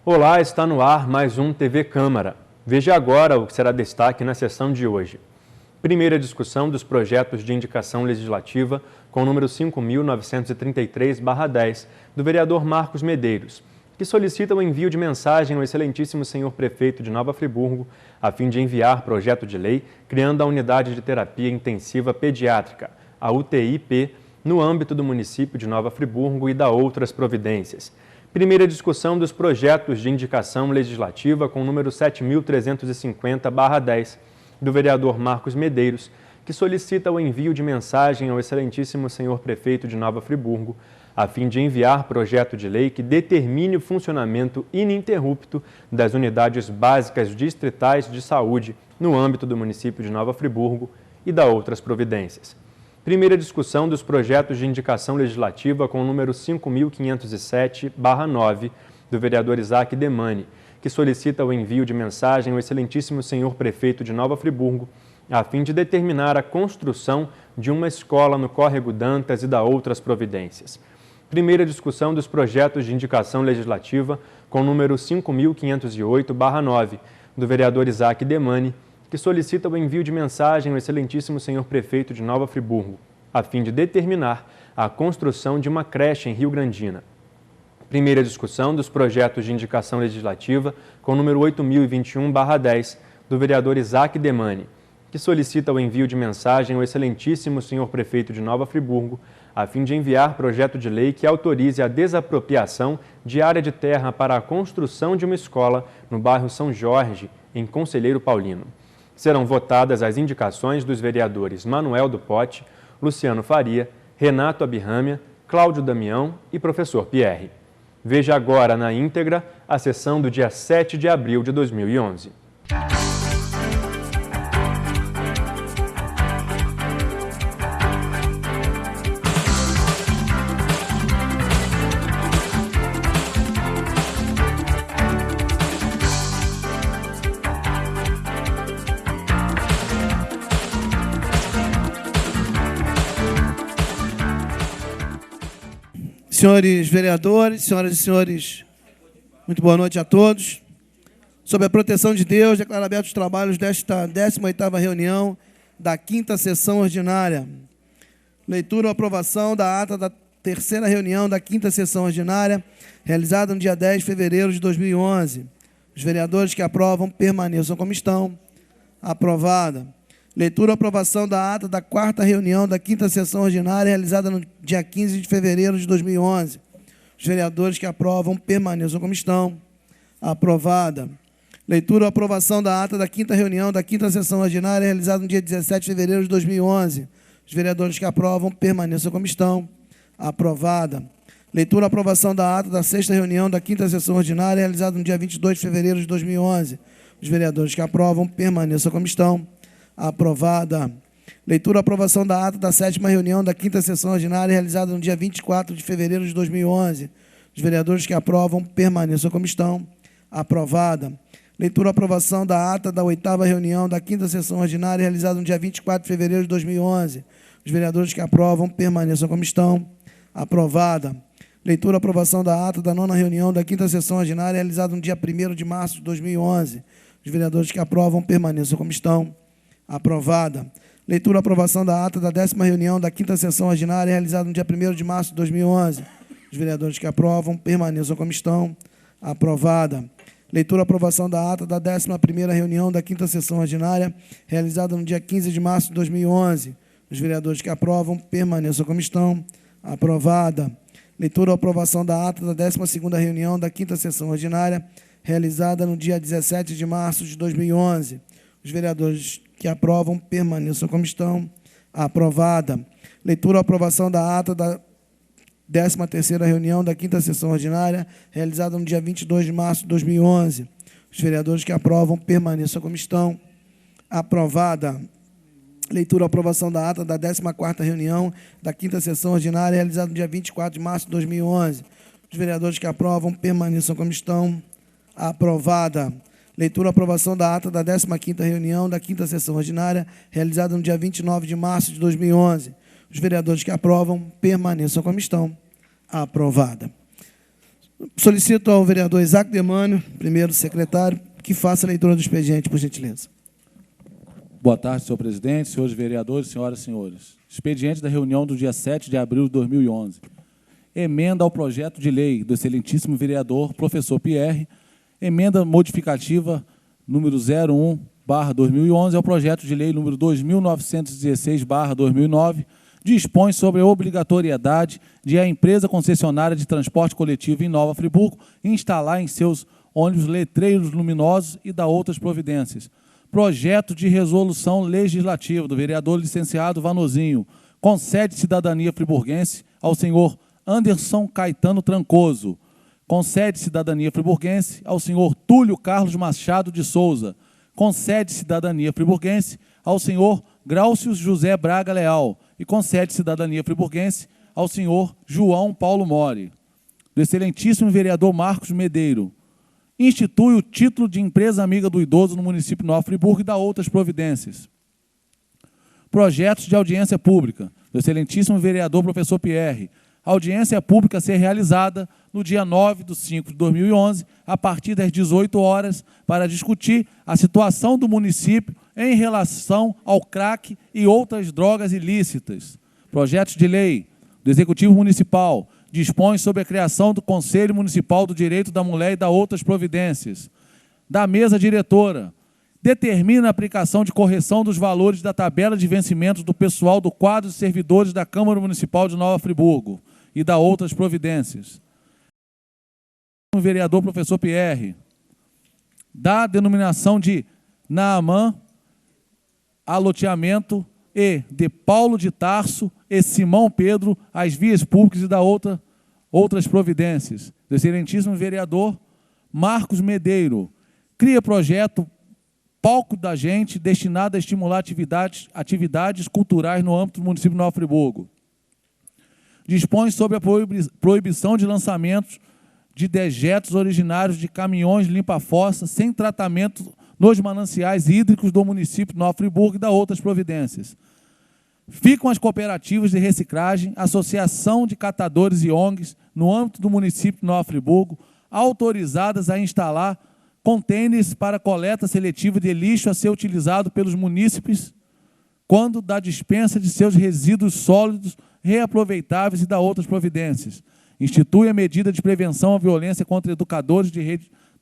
Olá, está no ar mais um TV Câmara. Veja agora o que será destaque na sessão de hoje. Primeira discussão dos projetos de indicação legislativa com o número 5.933/10, do vereador Marcos Medeiros, que solicita o envio de mensagem ao excelentíssimo senhor prefeito de Nova Friburgo, a fim de enviar projeto de lei criando a Unidade de Terapia Intensiva Pediátrica, a UTI-P, no âmbito do município de Nova Friburgo e da outras providências. Primeira discussão dos projetos de indicação legislativa com o número 7.350/10, do vereador Marcos Medeiros, que solicita o envio de mensagem ao excelentíssimo senhor prefeito de Nova Friburgo, a fim de enviar projeto de lei que determine o funcionamento ininterrupto das unidades básicas distritais de saúde no âmbito do município de Nova Friburgo e da outras providências. Primeira discussão dos projetos de indicação legislativa com o número 5.507/9, do vereador Isaac Demani, que solicita o envio de mensagem ao excelentíssimo senhor prefeito de Nova Friburgo, a fim de determinar a construção de uma escola no Córrego Dantas e da outras providências. Primeira discussão dos projetos de indicação legislativa com o número 5.508/9, do vereador Isaac Demani, que solicita o envio de mensagem ao excelentíssimo senhor prefeito de Nova Friburgo, a fim de determinar a construção de uma creche em Rio Grandina. Primeira discussão dos projetos de indicação legislativa com o número 8.021/10, do vereador Isaac Demani, que solicita o envio de mensagem ao excelentíssimo senhor prefeito de Nova Friburgo, a fim de enviar projeto de lei que autorize a desapropriação de área de terra para a construção de uma escola no bairro São Jorge, em Conselheiro Paulino. Serão votadas as indicações dos vereadores Manuel do Pote, Luciano Faria, Renato Abirrâmia, Cláudio Damião e professor Pierre. Veja agora na íntegra a sessão do dia 7 de abril de 2011. Senhores vereadores, senhoras e senhores, muito boa noite a todos. Sob a proteção de Deus, declaro abertos os trabalhos desta 18ª reunião da 5ª sessão ordinária. Leitura ou aprovação da ata da 3ª reunião da 5ª sessão ordinária, realizada no dia 10 de fevereiro de 2011. Os vereadores que aprovam permaneçam como estão. Aprovada. Leitura ou aprovação da ata da 4ª reunião da 5ª sessão ordinária, realizada no dia 15 de fevereiro de 2011. Os vereadores que aprovam permaneçam como estão. Aprovada. Leitura ou aprovação da ata da 5ª reunião da 5ª sessão ordinária, realizada no dia 17 de fevereiro de 2011. Os vereadores que aprovam permaneçam como estão. Aprovada. Leitura ou aprovação da ata da 6ª reunião da 5ª sessão ordinária, realizada no dia 22 de fevereiro de 2011. Os vereadores que aprovam permaneçam como estão. Aprovada. Leitura ou aprovação da ata da 7ª reunião da 5ª sessão ordinária, realizada no dia 24 de fevereiro de 2011. Os vereadores que aprovam permaneçam como estão. Aprovada. Leitura ou aprovação da ata da 8ª reunião da 5ª sessão ordinária, realizada no dia 24 de fevereiro de 2011. Os vereadores que aprovam permaneçam como estão. Aprovada. Leitura ou aprovação da ata da 9ª reunião da 5ª sessão ordinária, realizada no dia 1º de março de 2011. Os vereadores que aprovam permaneçam como estão. Aprovada. Leitura ou aprovação da ata da 10ª reunião da 5ª sessão ordinária, realizada no dia 1º de março de 2011. Os vereadores que aprovam permaneçam como estão. Aprovada. Leitura ou aprovação da ata da 11ª reunião da 5ª sessão ordinária, realizada no dia 15 de março de 2011. Os vereadores que aprovam permaneçam como estão. Aprovada. Leitura ou aprovação da ata da 12ª reunião da 5ª sessão ordinária, realizada no dia 17 de março de 2011. Os vereadores que aprovam permaneçam como estão. Aprovada. Leitura ou aprovação da ata da 13ª reunião da 5ª sessão ordinária, realizada no dia 22 de março de 2011. Os vereadores que aprovam permaneçam como estão. Aprovada. Leitura ou aprovação da ata da 14ª reunião da 5ª sessão ordinária, realizada no dia 24 de março de 2011. Os vereadores que aprovam permaneçam como estão. Aprovada. Leitura ou aprovação da ata da 15ª reunião da 5ª sessão ordinária, realizada no dia 29 de março de 2011. Os vereadores que aprovam permaneçam como estão. Aprovada. Solicito ao vereador Isaac Demânio, primeiro secretário, que faça a leitura do expediente, por gentileza. Boa tarde, senhor presidente, senhores vereadores, senhoras e senhores. Expediente da reunião do dia 7 de abril de 2011. Emenda ao projeto de lei do excelentíssimo vereador professor Pierre, emenda modificativa número 01/2011 ao projeto de lei número 2916/2009, dispõe sobre a obrigatoriedade de a empresa concessionária de transporte coletivo em Nova Friburgo instalar em seus ônibus letreiros luminosos e dar outras providências. Projeto de resolução legislativa do vereador licenciado Vanozinho concede cidadania friburguense ao senhor Anderson Caetano Trancoso. Concede cidadania friburguense ao senhor Túlio Carlos Machado de Souza. Concede cidadania friburguense ao senhor Graucio José Braga Leal. E concede cidadania friburguense ao senhor João Paulo Mori. Do excelentíssimo vereador Marcos Medeiro. Institui o título de empresa amiga do idoso no município de Nova Friburgo e dá outras providências. Projetos de audiência pública. Do excelentíssimo vereador professor Pierre. Audiência pública a ser realizada no dia 9/5/2011, a partir das 18 horas, para discutir a situação do município em relação ao crack e outras drogas ilícitas. Projetos de lei do Executivo Municipal dispõe sobre a criação do Conselho Municipal do Direito da Mulher e dá outras providências. Da mesa diretora, determina a aplicação de correção dos valores da tabela de vencimentos do pessoal do quadro de servidores da Câmara Municipal de Nova Friburgo e dá outras providências. O vereador professor Pierre dá a denominação de Naamã a loteamento e de Paulo de Tarso e Simão Pedro às vias públicas e dá outras providências. Do excelentíssimo vereador Marcos Medeiro cria projeto Palco da Gente destinado a estimular atividades culturais no âmbito do município de Nova Friburgo. Dispõe sobre a proibição de lançamentos de dejetos originários de caminhões limpa-fossa sem tratamento nos mananciais hídricos do município de Nova Friburgo e dá outras providências. Ficam as cooperativas de reciclagem, associação de catadores e ONGs no âmbito do município de Nova Friburgo, autorizadas a instalar contêineres para coleta seletiva de lixo a ser utilizado pelos munícipes quando da dispensa de seus resíduos sólidos reaproveitáveis e dá outras providências. Institui a medida de prevenção à violência contra educadores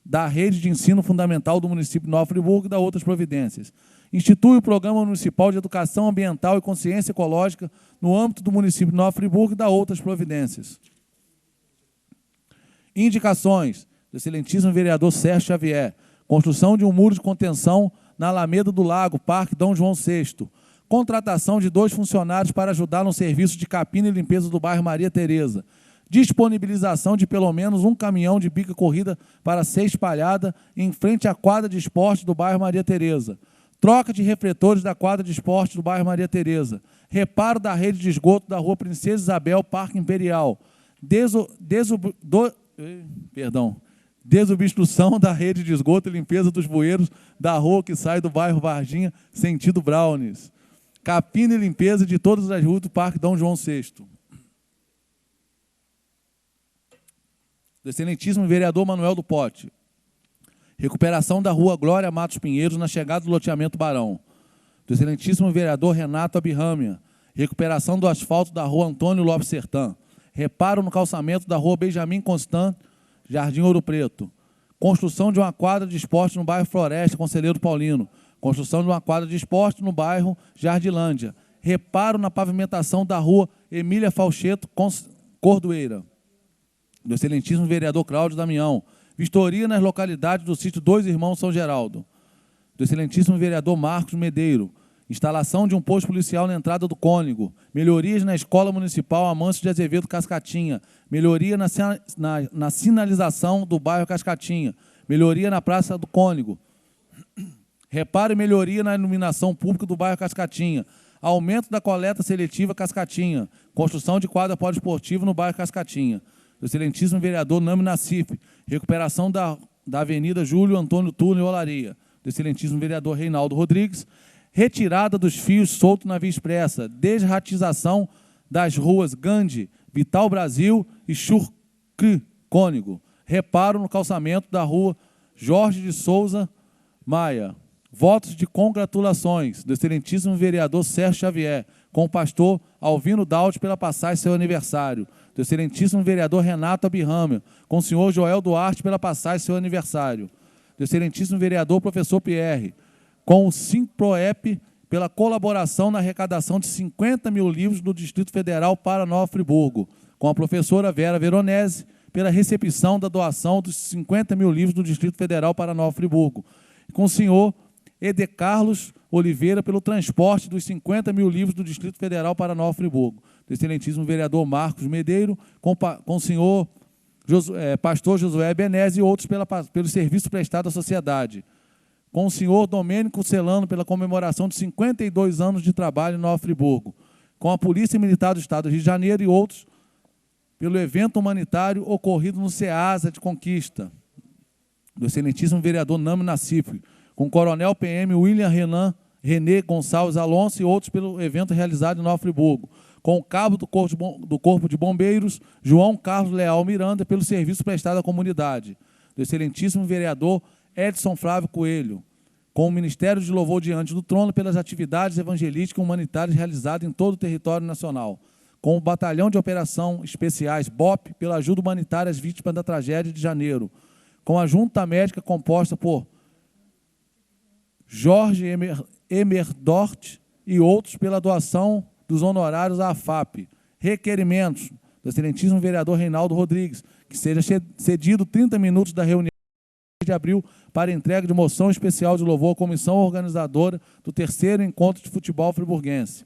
da rede de ensino fundamental do município de Nova Friburgo e dá outras providências. Institui o Programa Municipal de Educação Ambiental e Consciência Ecológica no âmbito do município de Nova Friburgo e dá outras providências. Indicações do excelentíssimo vereador Sérgio Xavier. Construção de um muro de contenção na Alameda do Lago, Parque Dom João VI. Contratação de 2 funcionários para ajudar no serviço de capina e limpeza do bairro Maria Tereza. Disponibilização de pelo menos um caminhão de bica corrida para ser espalhada em frente à quadra de esporte do bairro Maria Tereza. Troca de refletores da quadra de esporte do bairro Maria Tereza. Reparo da rede de esgoto da rua Princesa Isabel, Parque Imperial. Desobstrução da rede de esgoto e limpeza dos bueiros da rua que sai do bairro Varginha, sentido Brownies. Capina e limpeza de todas as ruas do Parque Dom João VI. Do excelentíssimo vereador Manuel do Pote. Recuperação da rua Glória Matos Pinheiros na chegada do loteamento Barão. Do excelentíssimo vereador Renato Abirrâmia. Recuperação do asfalto da rua Antônio Lopes Sertã. Reparo no calçamento da rua Benjamin Constant, Jardim Ouro Preto. Construção de uma quadra de esporte no bairro Floresta, Conselheiro Paulino. Construção de uma quadra de esporte no bairro Jardilândia. Reparo na pavimentação da rua Emília Falcheto, Cordoeira. Do excelentíssimo vereador Cláudio Damião. Vistoria nas localidades do sítio Dois Irmãos São Geraldo. Do excelentíssimo vereador Marcos Medeiro. Instalação de um posto policial na entrada do Cônigo. Melhorias na Escola Municipal Amâncio de Azevedo Cascatinha. Melhoria na sinalização do bairro Cascatinha. Melhoria na Praça do Cônigo. Reparo e melhoria na iluminação pública do bairro Cascatinha. Aumento da coleta seletiva Cascatinha. Construção de quadra poliesportiva no bairro Cascatinha. Do excelentíssimo vereador Nami Nassif. Recuperação da Avenida Júlio Antônio Turno e Olaria. Do excelentíssimo vereador Reinaldo Rodrigues. Retirada dos fios soltos na Via Expressa. Desratização das ruas Gandhi, Vital Brasil e Churcri Cônigo. reparo no calçamento da rua Jorge de Souza Maia. Votos de congratulações do excelentíssimo vereador Sérgio Xavier, com o pastor Alvino Daut pela passagem seu aniversário. Do excelentíssimo vereador Renato Abirrama, com o senhor Joel Duarte pela passagem seu aniversário. Do excelentíssimo vereador professor Pierre, com o Simproep pela colaboração na arrecadação de 50 mil livros do Distrito Federal para Nova Friburgo. Com a professora Vera Veronese pela recepção da doação dos 50 mil livros do Distrito Federal para Nova Friburgo. Com o senhor Ede Carlos Oliveira pelo transporte dos 50 mil livros do Distrito Federal para Nova Friburgo. Do excelentíssimo vereador Marcos Medeiro, com o senhor pastor Josué Benese e outros pelo serviço prestado à sociedade. Com o senhor Domênico Celano pela comemoração de 52 anos de trabalho em Nova Friburgo. Com a Polícia Militar do Estado do Rio de Janeiro e outros pelo evento humanitário ocorrido no SEASA de Conquista. Do excelentíssimo vereador Nami Nassif, com o coronel PM William René Gonçalves Alonso e outros pelo evento realizado em Nova Friburgo. Com o cabo do Corpo de Bombeiros, João Carlos Leal Miranda, pelo serviço prestado à comunidade. Do excelentíssimo vereador Edson Flávio Coelho, com o Ministério de Louvor diante do Trono pelas atividades evangelísticas e humanitárias realizadas em todo o território nacional. Com o Batalhão de Operação Especiais, BOP, pela ajuda humanitária às vítimas da tragédia de janeiro. Com a junta médica composta por Jorge Emerdort e outros pela doação dos honorários à AFAP. Requerimentos do excelentíssimo vereador Reinaldo Rodrigues, que seja cedido 30 minutos da reunião de abril para entrega de moção especial de louvor à comissão organizadora do 3º Encontro de Futebol Friburguense.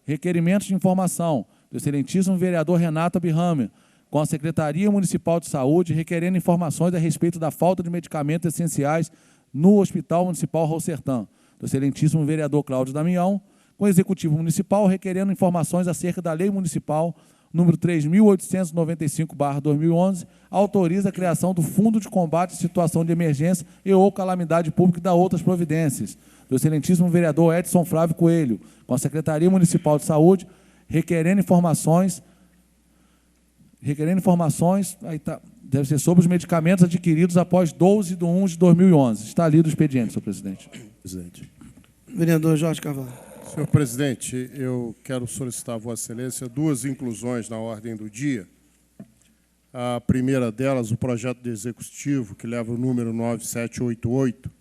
Requerimentos de informação do excelentíssimo vereador Renato Abirrama, com a Secretaria Municipal de Saúde, requerendo informações a respeito da falta de medicamentos essenciais no Hospital Municipal Raul Sertã. Do excelentíssimo vereador Cláudio Damião, com o Executivo Municipal, requerendo informações acerca da Lei Municipal número 3.895/2011, autoriza a criação do Fundo de Combate à Situação de Emergência e ou Calamidade Pública e da outras providências. Do excelentíssimo vereador Edson Flávio Coelho, com a Secretaria Municipal de Saúde, requerendo informações, aí tá, deve ser sobre os medicamentos adquiridos após 12/1/2011. Está lido o expediente, senhor presidente. Vereador Jorge Carvalho. Senhor presidente, eu quero solicitar a Vossa Excelência 2 inclusões na ordem do dia. A primeira delas, o projeto de executivo, que leva o número 9788,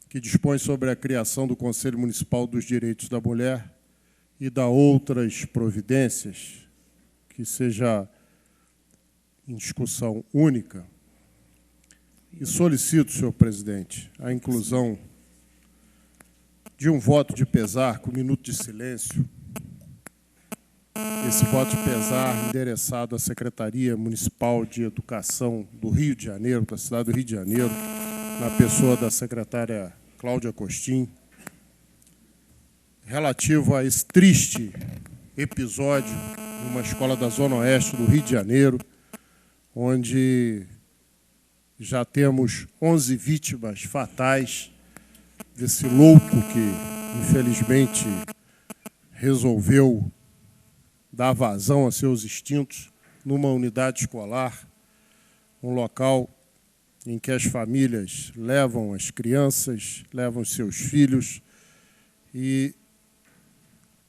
que dispõe sobre a criação do Conselho Municipal dos Direitos da Mulher e da outras providências, que seja em discussão única. E solicito, senhor presidente, a inclusão de um voto de pesar com minuto de silêncio. Esse voto de pesar endereçado à Secretaria Municipal de Educação do Rio de Janeiro, da cidade do Rio de Janeiro, na pessoa da secretária Cláudia Costin, relativo a esse triste episódio numa escola da Zona Oeste do Rio de Janeiro, onde já temos 11 vítimas fatais desse louco que, infelizmente, resolveu dar vazão a seus instintos numa unidade escolar, um local em que as famílias levam as crianças, levam os seus filhos e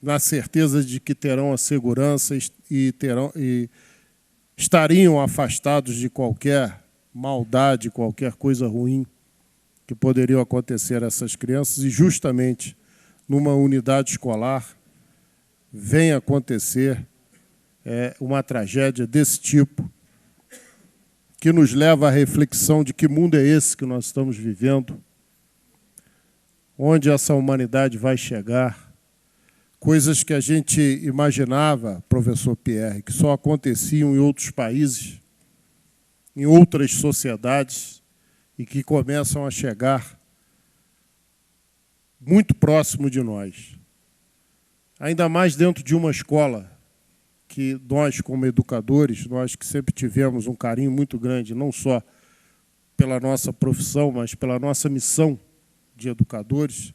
na certeza de que terão a segurança e estariam afastados de qualquer maldade, qualquer coisa ruim que poderiam acontecer a essas crianças, e justamente numa unidade escolar vem acontecer uma tragédia desse tipo, que nos leva à reflexão de que mundo é esse que nós estamos vivendo, onde essa humanidade vai chegar, coisas que a gente imaginava, professor Pierre, que só aconteciam em outros países, em outras sociedades, e que começam a chegar muito próximo de nós. Ainda mais dentro de uma escola que nós, como educadores, nós que sempre tivemos um carinho muito grande, não só pela nossa profissão, mas pela nossa missão de educadores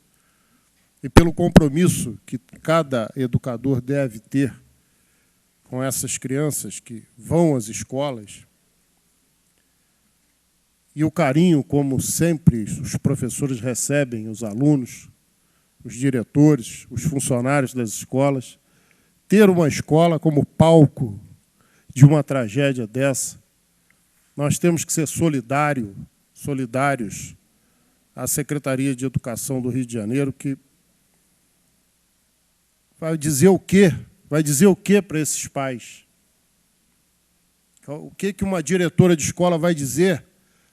e pelo compromisso que cada educador deve ter com essas crianças que vão às escolas, e o carinho, como sempre, os professores recebem, os alunos, os diretores, os funcionários das escolas, ter uma escola como palco de uma tragédia dessa, nós temos que ser solidários à Secretaria de Educação do Rio de Janeiro, que vai dizer o quê? Vai dizer o quê para esses pais? O que uma diretora de escola vai dizer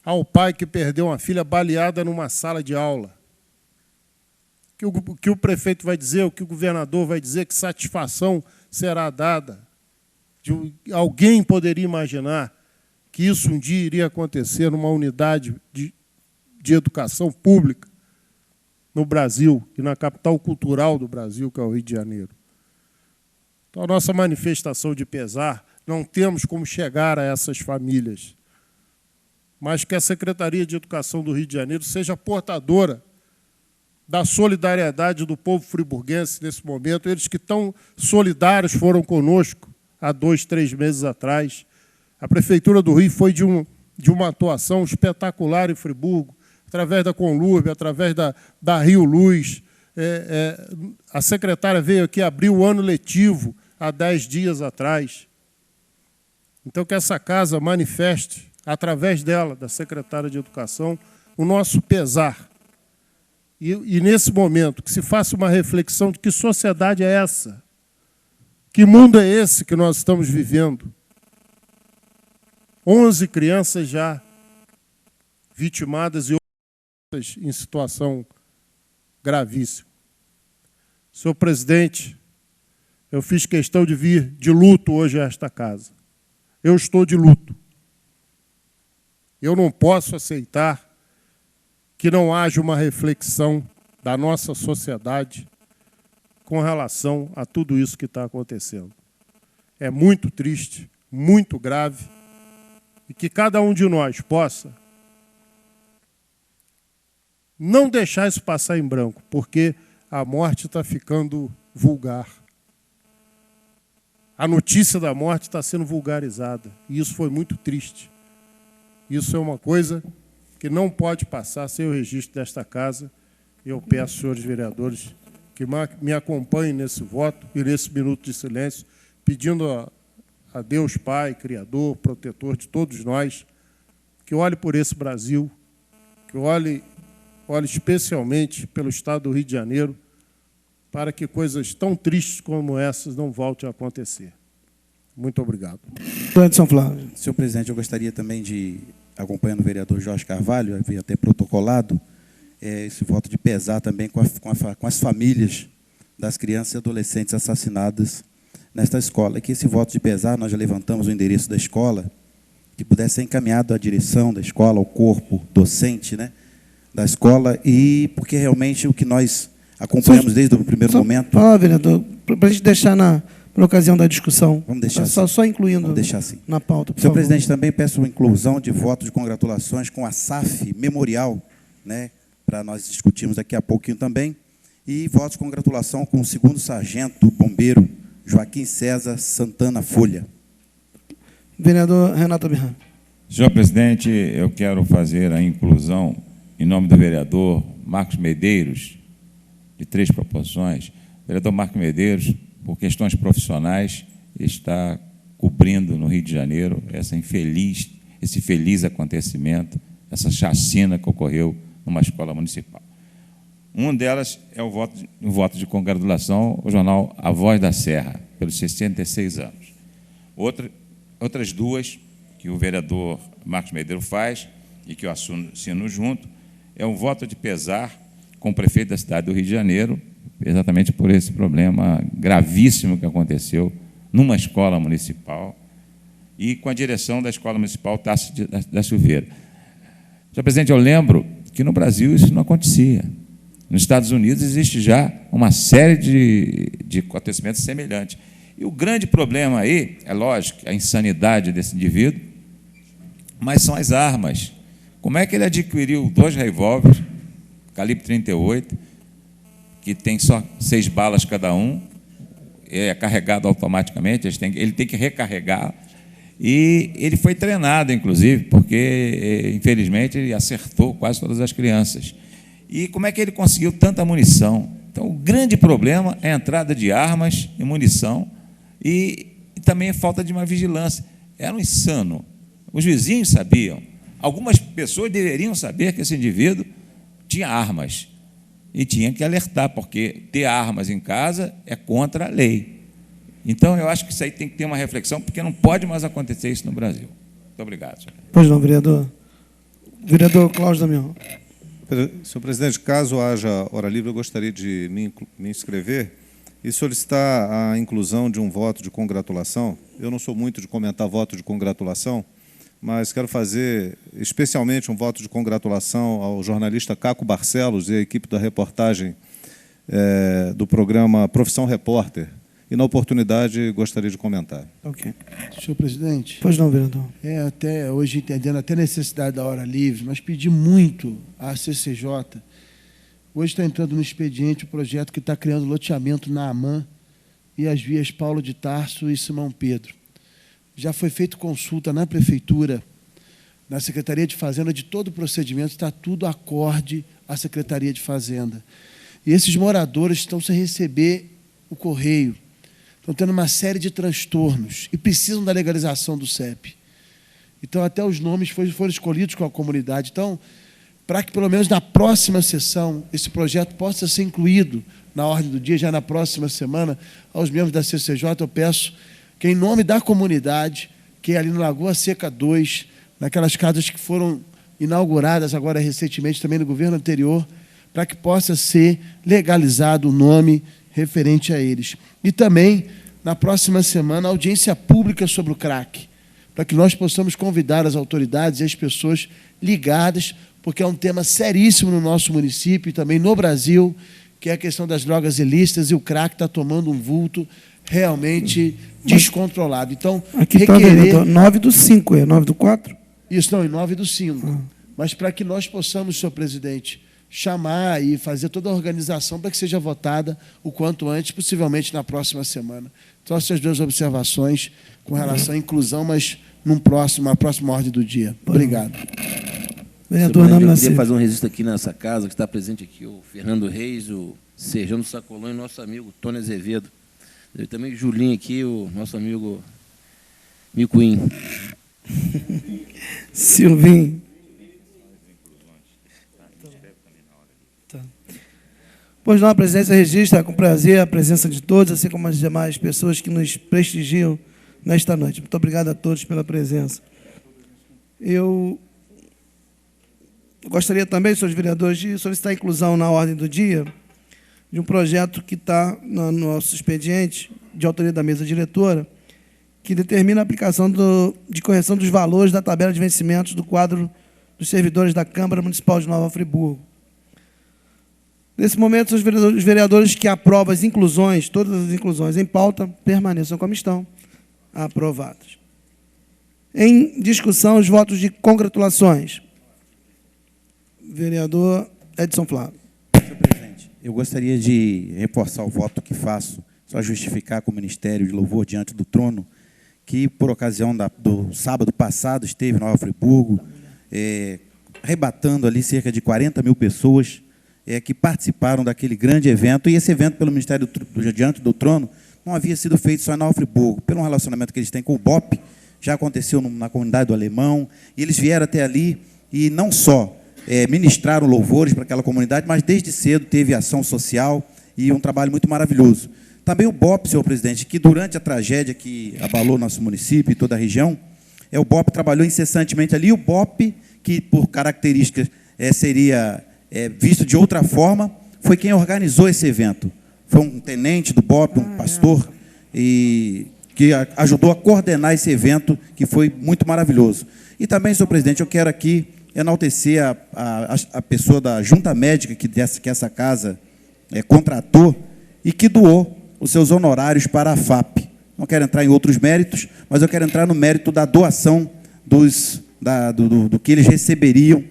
ao pai que perdeu uma filha baleada numa sala de aula? O que o prefeito vai dizer, o que o governador vai dizer, que satisfação será dada? Alguém poderia imaginar que isso um dia iria acontecer numa unidade de educação pública no Brasil e na capital cultural do Brasil, que é o Rio de Janeiro? Então, a nossa manifestação de pesar, não temos como chegar a essas famílias, mas que a Secretaria de Educação do Rio de Janeiro seja portadora da solidariedade do povo friburguense nesse momento. Eles que tão solidários foram conosco há 2, 3 meses atrás. A Prefeitura do Rio foi de uma atuação espetacular em Friburgo, através da Conlurb, através da Rio Luz. A secretária veio aqui abrir o ano letivo há 10 dias atrás. Então, que essa casa manifeste, através dela, da secretária de Educação, o nosso pesar. E nesse momento, que se faça uma reflexão de que sociedade é essa? Que mundo é esse que nós estamos vivendo? 11 crianças já vitimadas e outras em situação gravíssima. Senhor presidente, eu fiz questão de vir de luto hoje a esta casa. Eu estou de luto. Eu não posso aceitar que não haja uma reflexão da nossa sociedade com relação a tudo isso que está acontecendo. É muito triste, muito grave, e que cada um de nós possa não deixar isso passar em branco, porque a morte está ficando vulgar. A notícia da morte está sendo vulgarizada, e isso foi muito triste. Isso é uma coisa que não pode passar sem o registro desta casa. Eu peço, senhores vereadores, que me acompanhem nesse voto e nesse minuto de silêncio, pedindo a Deus Pai, Criador, protetor de todos nós, que olhe por esse Brasil, que olhe especialmente pelo Estado do Rio de Janeiro, para que coisas tão tristes como essas não voltem a acontecer. Muito obrigado. São Flávio. Senhor presidente, eu gostaria também de, acompanhando o vereador Jorge Carvalho, havia até protocolado esse voto de pesar também com as famílias das crianças e adolescentes assassinadas nesta escola. E que esse voto de pesar, nós já levantamos o endereço da escola, que pudesse ser encaminhado à direção da escola, ao corpo docente, né, da escola, e porque realmente o que nós acompanhamos desde o primeiro momento... Fala, vereador, para a gente deixar na ocasião da discussão. Vamos deixar assim. Só incluindo. Vamos deixar assim. Na pauta, por Senhor favor. presidente, também peço uma inclusão de voto de congratulações com a SAF Memorial, né, para nós discutirmos daqui a pouquinho também, e voto de congratulação com o 2º sargento bombeiro Joaquim César Santana Folha. Vereador Renato Birran. Senhor presidente, eu quero fazer a inclusão, em nome do vereador Marcos Medeiros, de 3 proposições. O vereador Marcos Medeiros, por questões profissionais, está cobrindo no Rio de Janeiro esse infeliz acontecimento, essa chacina que ocorreu numa escola municipal. Uma delas é o voto de congratulação ao jornal A Voz da Serra, pelos 66 anos. Outras 2 que o vereador Marcos Medeiros faz e que eu assino junto, é um voto de pesar com o prefeito da cidade do Rio de Janeiro, exatamente por esse problema gravíssimo que aconteceu numa escola municipal e com a direção da Escola Municipal Tasso da Silveira. Senhor presidente, eu lembro que no Brasil isso não acontecia. Nos Estados Unidos existe já uma série de acontecimentos semelhantes. E o grande problema aí, é lógico, a insanidade desse indivíduo, mas são as armas. Como é que ele adquiriu 2 revólveres, calibre 38, que tem só 6 balas cada um, é carregado automaticamente, ele tem que recarregar, E ele foi treinado, inclusive, porque, infelizmente, ele acertou quase todas as crianças. E como é que ele conseguiu tanta munição? Então, o grande problema é a entrada de armas e munição e também a falta de uma vigilância. Era um insano. Os vizinhos sabiam. Algumas pessoas deveriam saber que esse indivíduo tinha armas e tinha que alertar, porque ter armas em casa é contra a lei. Então, eu acho que isso aí tem que ter uma reflexão, porque não pode mais acontecer isso no Brasil. Muito obrigado, senhor. Pois não, vereador. Vereador Cláudio Damião. Senhor presidente, caso haja hora livre, eu gostaria de me inscrever e solicitar a inclusão de um voto de congratulação. Eu não sou muito de comentar voto de congratulação, mas quero fazer especialmente um voto de congratulação ao jornalista Caco Barcelos e à equipe da reportagem do programa Profissão Repórter. E, na oportunidade, gostaria de comentar. Ok. Senhor presidente. Pois não, vereador. Até hoje, entendendo até a necessidade da hora livre, mas pedi muito à CCJ. Hoje está entrando no expediente o projeto que está criando loteamento na AMAN e as vias Paulo de Tarso e Simão Pedro. Já foi feita consulta na Prefeitura, na Secretaria de Fazenda, de todo o procedimento, está tudo acorde à Secretaria de Fazenda. E esses moradores estão sem receber o correio. Estão tendo uma série de transtornos e precisam da legalização do CEP. Então, até os nomes foram escolhidos com a comunidade. Então, para que, pelo menos na próxima sessão, esse projeto possa ser incluído na ordem do dia, já na próxima semana, aos membros da CCJ, eu peço que, em nome da comunidade, que é ali no Lagoa Seca 2, naquelas casas que foram inauguradas agora recentemente, também no governo anterior, para que possa ser legalizado o nome referente a eles. E também, na próxima semana, audiência pública sobre o crack, para que nós possamos convidar as autoridades e as pessoas ligadas, porque é um tema seríssimo no nosso município e também no Brasil, que é a questão das drogas ilícitas, e o crack está tomando um vulto realmente descontrolado. Então, aqui requerer... Está 9/5, é 9/4? Isso, não, em 9/5. Mas para que nós possamos, senhor presidente, chamar e fazer toda a organização para que seja votada o quanto antes, possivelmente na próxima semana. Então, essas duas observações com relação à inclusão, mas numa próxima ordem do dia. Obrigado. Vereador, eu queria fazer um registro aqui nessa casa, que está presente aqui o Fernando Reis, o Serjano Sacolão e nosso amigo Tony Azevedo. E também o Julinho aqui, o nosso amigo Micuim. Silvinho. Pois não, a presidência registra com prazer a presença de todos, assim como as demais pessoas que nos prestigiam nesta noite. Muito obrigado a todos pela presença. Eu gostaria também, senhores vereadores, de solicitar a inclusão na ordem do dia de um projeto que está no nosso expediente, de autoria da mesa diretora, que determina a aplicação de correção dos valores da tabela de vencimentos do quadro dos servidores da Câmara Municipal de Nova Friburgo. Nesse momento, os vereadores que aprovam as inclusões, todas as inclusões em pauta, permaneçam como estão, aprovadas. Em discussão, os votos de congratulações. Vereador Edson Flávio. Senhor presidente, eu gostaria de reforçar o voto que faço, só justificar com o Ministério de Louvor diante do trono, que, por ocasião do sábado passado, esteve em Nova Friburgo, arrebatando ali cerca de 40 mil pessoas, que participaram daquele grande evento, e esse evento, pelo Ministério diante do trono, não havia sido feito só em Nova Friburgo. Pelo relacionamento que eles têm com o BOP, já aconteceu na comunidade do Alemão, e eles vieram até ali e não só ministraram louvores para aquela comunidade, mas desde cedo teve ação social e um trabalho muito maravilhoso. Também o BOP, senhor presidente, que durante a tragédia que abalou nosso município e toda a região, o BOP trabalhou incessantemente ali, e o BOP, que por características seria visto de outra forma, foi quem organizou esse evento. Foi um tenente do BOP, um pastor, e que ajudou a coordenar esse evento, que foi muito maravilhoso. E também, senhor presidente, eu quero aqui enaltecer a pessoa da junta médica que essa casa contratou e que doou os seus honorários para a FAP. Não quero entrar em outros méritos, mas eu quero entrar no mérito da doação do que eles receberiam,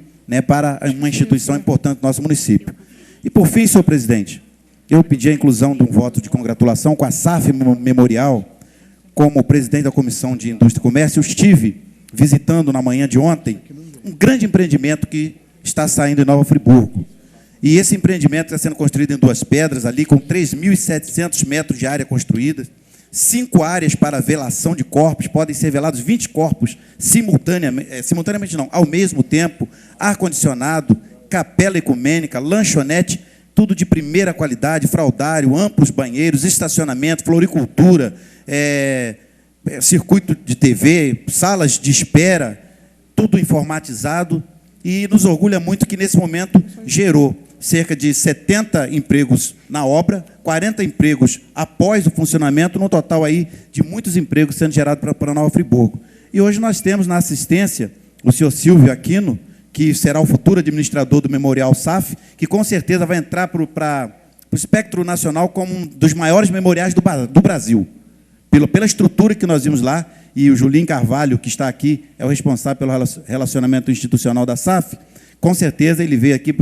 para uma instituição importante do nosso município. E, por fim, senhor presidente, eu pedi a inclusão de um voto de congratulação com a SAF Memorial, como presidente da Comissão de Indústria e Comércio, eu estive visitando na manhã de ontem um grande empreendimento que está saindo em Nova Friburgo. E esse empreendimento está sendo construído em Duas Pedras, ali com 3.700 metros de área construída, 5 áreas para velação de corpos, podem ser velados 20 corpos simultaneamente não, ao mesmo tempo, ar-condicionado, capela ecumênica, lanchonete, tudo de primeira qualidade, fraldário, amplos banheiros, estacionamento, floricultura, circuito de TV, salas de espera, tudo informatizado, e nos orgulha muito que, nesse momento, gerou cerca de 70 empregos na obra, 40 empregos após o funcionamento, no total aí de muitos empregos sendo gerados para Nova Friburgo. E hoje nós temos na assistência o senhor Aquino, que será o futuro administrador do Memorial SAF, que com certeza vai entrar para o espectro nacional como um dos maiores memoriais do Brasil, pela estrutura que nós vimos lá, e o Julinho Carvalho, que está aqui, é o responsável pelo relacionamento institucional da SAF. Com certeza ele veio aqui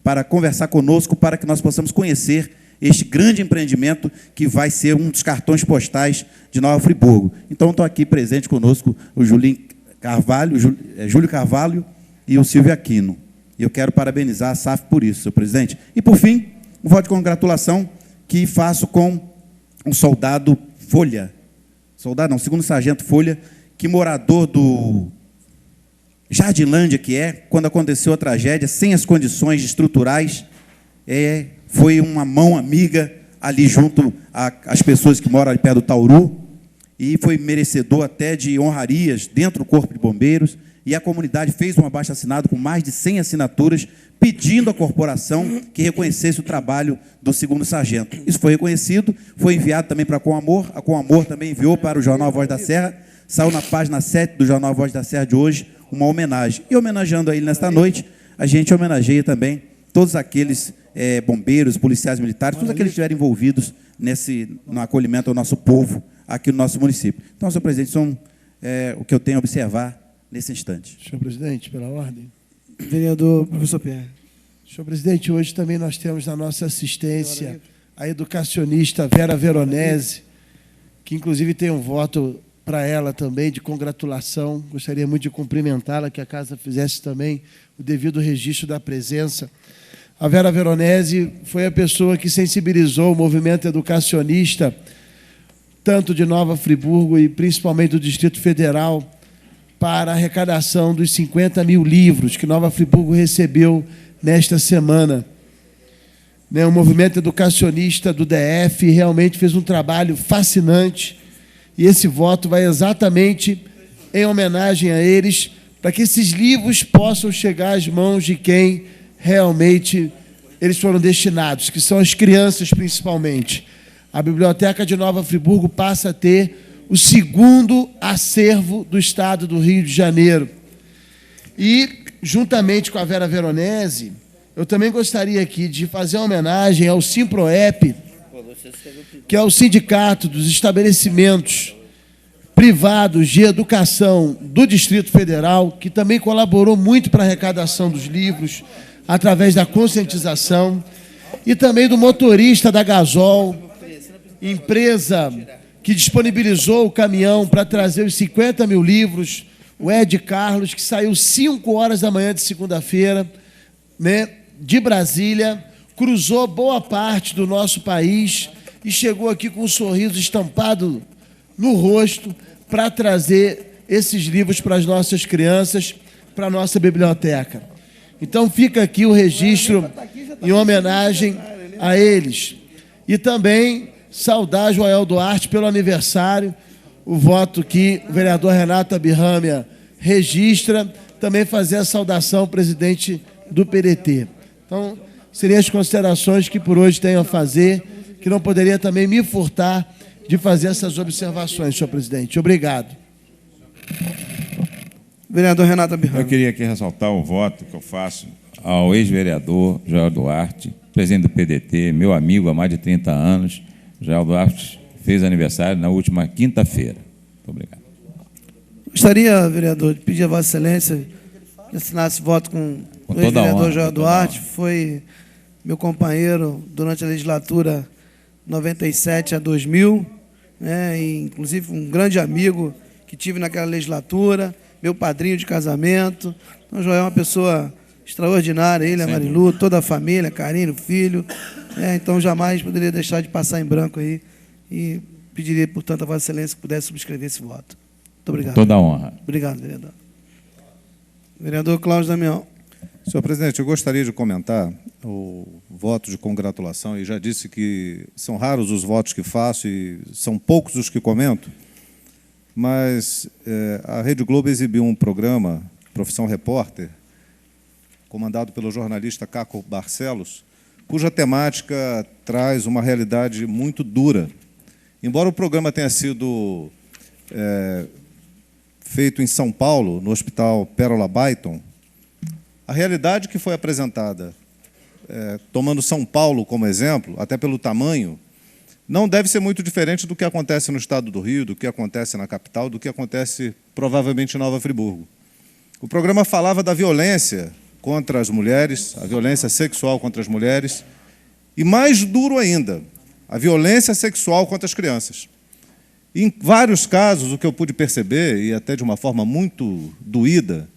para conversar conosco, para que nós possamos conhecer este grande empreendimento que vai ser um dos cartões postais de Nova Friburgo. Então, estou aqui presente conosco o Julinho Carvalho, Júlio Carvalho e o Silvio Aquino. E eu quero parabenizar a SAF por isso, senhor presidente. E, por fim, um voto de congratulação que faço com um soldado Folha, segundo sargento Folha, que morador do Jardilândia, quando aconteceu a tragédia, sem as condições estruturais, foi uma mão amiga ali junto às pessoas que moram ali perto do Tauru, e foi merecedor até de honrarias dentro do Corpo de Bombeiros, e a comunidade fez um abaixo-assinado com mais de 100 assinaturas, pedindo à corporação que reconhecesse o trabalho do segundo sargento. Isso foi reconhecido, foi enviado também para a Comamor também enviou para o Jornal A Voz da Serra, saiu na página 7 do Jornal A Voz da Serra de hoje, uma homenagem. E homenageando a ele nesta noite, a gente homenageia também todos aqueles bombeiros, policiais militares, todos aqueles que estiverem envolvidos no acolhimento ao nosso povo aqui no nosso município. Então, senhor presidente, são o que eu tenho a observar nesse instante. Senhor presidente, pela ordem. Vereador professor Pierre. Senhor presidente, hoje também nós temos na nossa assistência a educacionista Vera Veronese, que inclusive tem um voto para ela também de congratulação. Gostaria muito de cumprimentá-la, que a casa fizesse também o devido registro da presença. A Vera Veronese foi a pessoa que sensibilizou o movimento educacionista, tanto de Nova Friburgo e principalmente do Distrito Federal, para a arrecadação dos 50 mil livros que Nova Friburgo recebeu nesta semana. O movimento educacionista do DF realmente fez um trabalho fascinante, e esse voto vai exatamente em homenagem a eles, para que esses livros possam chegar às mãos de quem realmente eles foram destinados, que são as crianças principalmente. A Biblioteca de Nova Friburgo passa a ter o segundo acervo do Estado do Rio de Janeiro. E, juntamente com a Vera Veronese, eu também gostaria aqui de fazer uma homenagem ao Simproep, que é o sindicato dos estabelecimentos privados de educação do Distrito Federal, que também colaborou muito para a arrecadação dos livros, através da conscientização, e também do motorista da Gasol, empresa que disponibilizou o caminhão para trazer os 50 mil livros, o Ed Carlos, que saiu 5 horas da manhã de segunda-feira, de Brasília, cruzou boa parte do nosso país e chegou aqui com um sorriso estampado no rosto para trazer esses livros para as nossas crianças, para a nossa biblioteca. Então fica aqui o registro em homenagem a eles. E também saudar Joel Duarte pelo aniversário, o voto que o vereador Renato Abirrâmia registra, também fazer a saudação ao presidente do PDT. Então, seriam as considerações que por hoje tenho a fazer, que não poderia também me furtar de fazer essas observações, senhor presidente. Obrigado. Vereador Renato Abirrâmia. Eu queria aqui ressaltar o voto que eu faço ao ex-vereador Joel Duarte, presidente do PDT, meu amigo há mais de 30 anos. Joel Duarte fez aniversário na última quinta-feira. Muito obrigado. Gostaria, vereador, de pedir a Vossa Excelência que assinasse voto com o ex-vereador Joel Duarte. Foi meu companheiro durante a legislatura 97 a 2000. né, e, inclusive um grande amigo que tive naquela legislatura, meu padrinho de casamento. Então, o Joel é uma pessoa extraordinária, ele, a Marilu, toda a família, Carino, filho. Então, jamais poderia deixar de passar em branco aí e pediria, portanto, a Vossa Excelência que pudesse subscrever esse voto. Muito obrigado. Toda a honra. Obrigado, vereador. Vereador Cláudio Damião. Senhor presidente, eu gostaria de comentar o voto de congratulação, e já disse que são raros os votos que faço e são poucos os que comento, mas a Rede Globo exibiu um programa, Profissão Repórter, comandado pelo jornalista Caco Barcelos, cuja temática traz uma realidade muito dura. Embora o programa tenha sido feito em São Paulo, no Hospital Pérola Byton, a realidade que foi apresentada, tomando São Paulo como exemplo, até pelo tamanho, não deve ser muito diferente do que acontece no estado do Rio, do que acontece na capital, do que acontece provavelmente em Nova Friburgo. O programa falava da violência contra as mulheres, a violência sexual contra as mulheres, e mais duro ainda, a violência sexual contra as crianças. E em vários casos, o que eu pude perceber, e até de uma forma muito doída,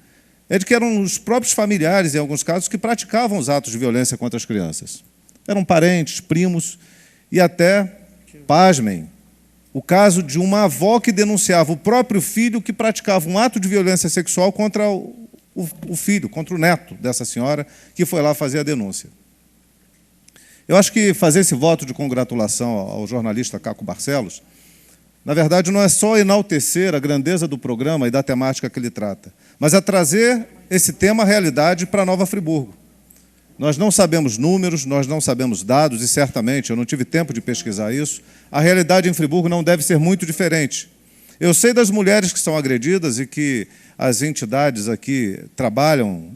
é de que eram os próprios familiares, em alguns casos, que praticavam os atos de violência contra as crianças. Eram parentes, primos, e até, pasmem, o caso de uma avó que denunciava o próprio filho que praticava um ato de violência sexual contra o filho, contra o neto dessa senhora, que foi lá fazer a denúncia. Eu acho que fazer esse voto de congratulação ao jornalista Caco Barcelos, na verdade, não é só enaltecer a grandeza do programa e da temática que ele trata, mas é trazer esse tema à realidade para Nova Friburgo. Nós não sabemos números, nós não sabemos dados, e certamente, eu não tive tempo de pesquisar isso, a realidade em Friburgo não deve ser muito diferente. Eu sei das mulheres que são agredidas e que as entidades aqui trabalham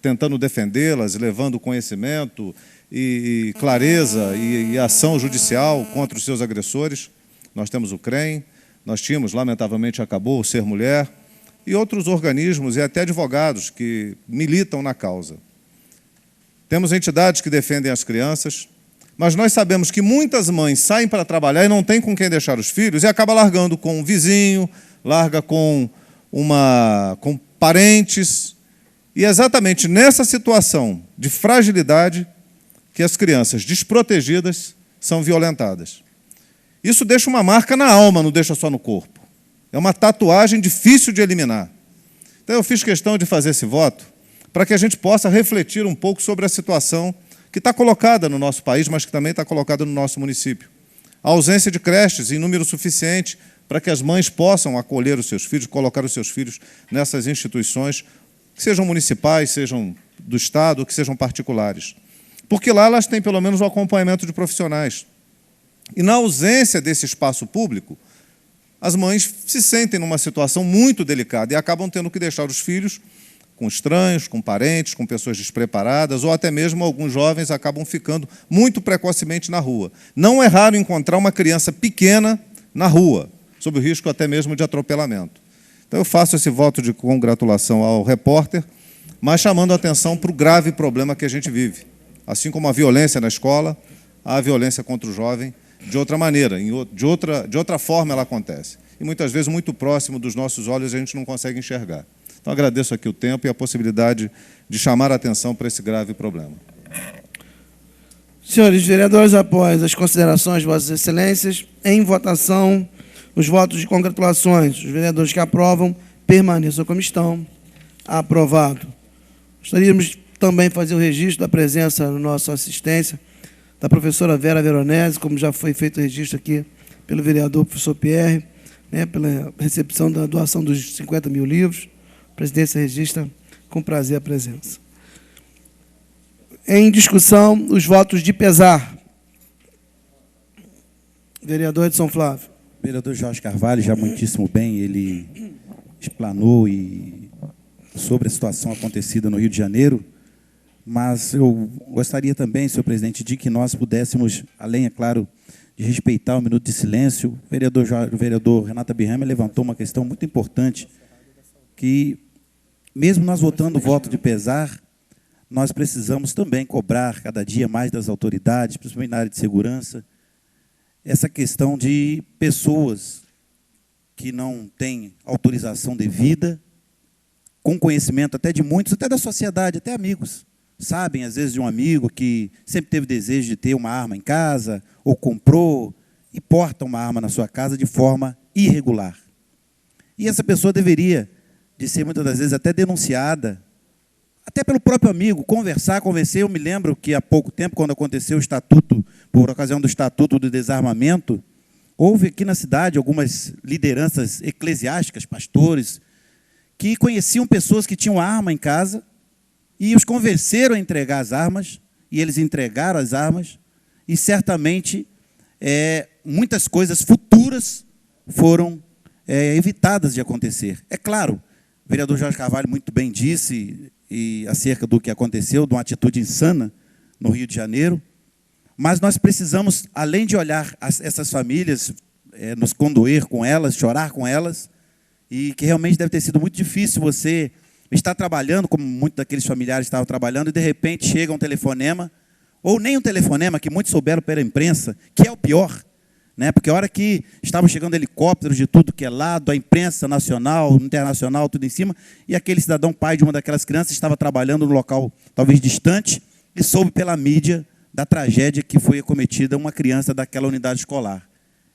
tentando defendê-las, levando conhecimento e clareza e ação judicial contra os seus agressores. Nós temos o CREM, nós tínhamos, lamentavelmente acabou, o Ser Mulher, e outros organismos e até advogados que militam na causa. Temos entidades que defendem as crianças, mas nós sabemos que muitas mães saem para trabalhar e não têm com quem deixar os filhos e acabam largando com um vizinho, larga com parentes. E é exatamente nessa situação de fragilidade que as crianças desprotegidas são violentadas. Isso deixa uma marca na alma, não deixa só no corpo. É uma tatuagem difícil de eliminar. Então, eu fiz questão de fazer esse voto para que a gente possa refletir um pouco sobre a situação que está colocada no nosso país, mas que também está colocada no nosso município. A ausência de creches em número suficiente para que as mães possam acolher os seus filhos, colocar os seus filhos nessas instituições, que sejam municipais, sejam do Estado, que sejam particulares. Porque lá elas têm pelo menos o acompanhamento de profissionais. E na ausência desse espaço público, as mães se sentem numa situação muito delicada e acabam tendo que deixar os filhos com estranhos, com parentes, com pessoas despreparadas, ou até mesmo alguns jovens acabam ficando muito precocemente na rua. Não é raro encontrar uma criança pequena na rua, sob o risco até mesmo de atropelamento. Então, eu faço esse voto de congratulação ao repórter, mas chamando a atenção para o grave problema que a gente vive. Assim como a violência na escola, há a violência contra o jovem de outra maneira, de outra forma ela acontece. E muitas vezes muito próximo dos nossos olhos a gente não consegue enxergar. Então, agradeço aqui o tempo e a possibilidade de chamar a atenção para esse grave problema. Senhores vereadores, após as considerações de Vossas Excelências, em votação, os votos de congratulações. Os vereadores que aprovam permaneçam como estão. Aprovado. Gostaríamos também de fazer o registro da presença na nossa assistência da professora Vera Veronese, como já foi feito o registro aqui pelo vereador professor Pierre, pela recepção da doação dos 50 mil livros. A presidência registra com prazer a presença. Em discussão, os votos de pesar. Vereador de São Flávio. O vereador Jorge Carvalho, já muitíssimo bem, ele explanou sobre a situação acontecida no Rio de Janeiro, mas eu gostaria também, senhor presidente, de que nós pudéssemos, além, é claro, de respeitar o minuto de silêncio, o vereador Renato Birrama levantou uma questão muito importante, que, mesmo nós votando o voto de pesar, nós precisamos também cobrar cada dia mais das autoridades, principalmente na área de segurança, essa questão de pessoas que não têm autorização devida, com conhecimento até de muitos, até da sociedade, até amigos. Sabem, às vezes, de um amigo que sempre teve desejo de ter uma arma em casa, ou comprou, e porta uma arma na sua casa de forma irregular. E essa pessoa deveria de ser, muitas das vezes, até denunciada, até pelo próprio amigo, convencer. Eu me lembro que há pouco tempo, quando aconteceu o estatuto, por ocasião do Estatuto do Desarmamento, houve aqui na cidade algumas lideranças eclesiásticas, pastores, que conheciam pessoas que tinham arma em casa e os convenceram a entregar as armas, e eles entregaram as armas, e certamente muitas coisas futuras foram evitadas de acontecer. É claro, o vereador Jorge Carvalho muito bem disse acerca do que aconteceu, de uma atitude insana no Rio de Janeiro, mas nós precisamos, além de olhar essas famílias, nos condoer com elas, chorar com elas, e que realmente deve ter sido muito difícil você estar trabalhando, como muitos daqueles familiares estavam trabalhando, e de repente chega um telefonema, ou nem um telefonema, que muitos souberam pela imprensa, que é o pior, né? Porque a hora que estavam chegando helicópteros de tudo que é lado, a imprensa nacional, internacional, tudo em cima, e aquele cidadão pai de uma daquelas crianças estava trabalhando no local talvez distante, e soube pela mídia da tragédia que foi acometida uma criança daquela unidade escolar.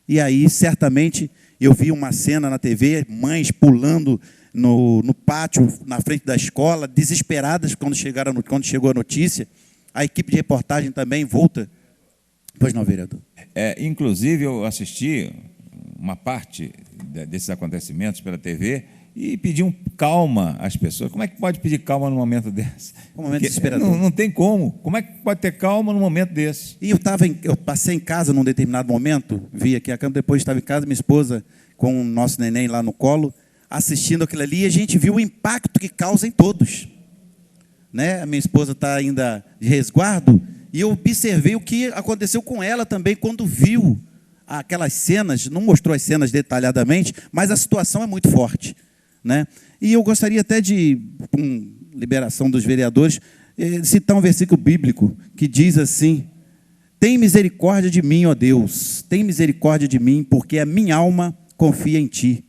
E aí, certamente, eu vi uma cena na TV, mães pulando no pátio, na frente da escola, desesperadas quando chegou a notícia. A equipe de reportagem também volta. Pois não, vereador. Inclusive, eu assisti uma parte desses acontecimentos pela TV e pedi calma às pessoas. Como é que pode pedir calma num momento desse? Um momento desesperador. Não tem como. Como é que pode ter calma num momento desse? E eu passei em casa num determinado momento, vi aqui a câmera, depois estava em casa, minha esposa com o nosso neném lá no colo, assistindo aquilo ali, e a gente viu o impacto que causa em todos. Né? A minha esposa está ainda de resguardo, e eu observei o que aconteceu com ela também quando viu aquelas cenas, não mostrou as cenas detalhadamente, mas a situação é muito forte. Né? E eu gostaria até de, com liberação dos vereadores, citar um versículo bíblico que diz assim: tem misericórdia de mim, ó Deus, tem misericórdia de mim, porque a minha alma confia em Ti,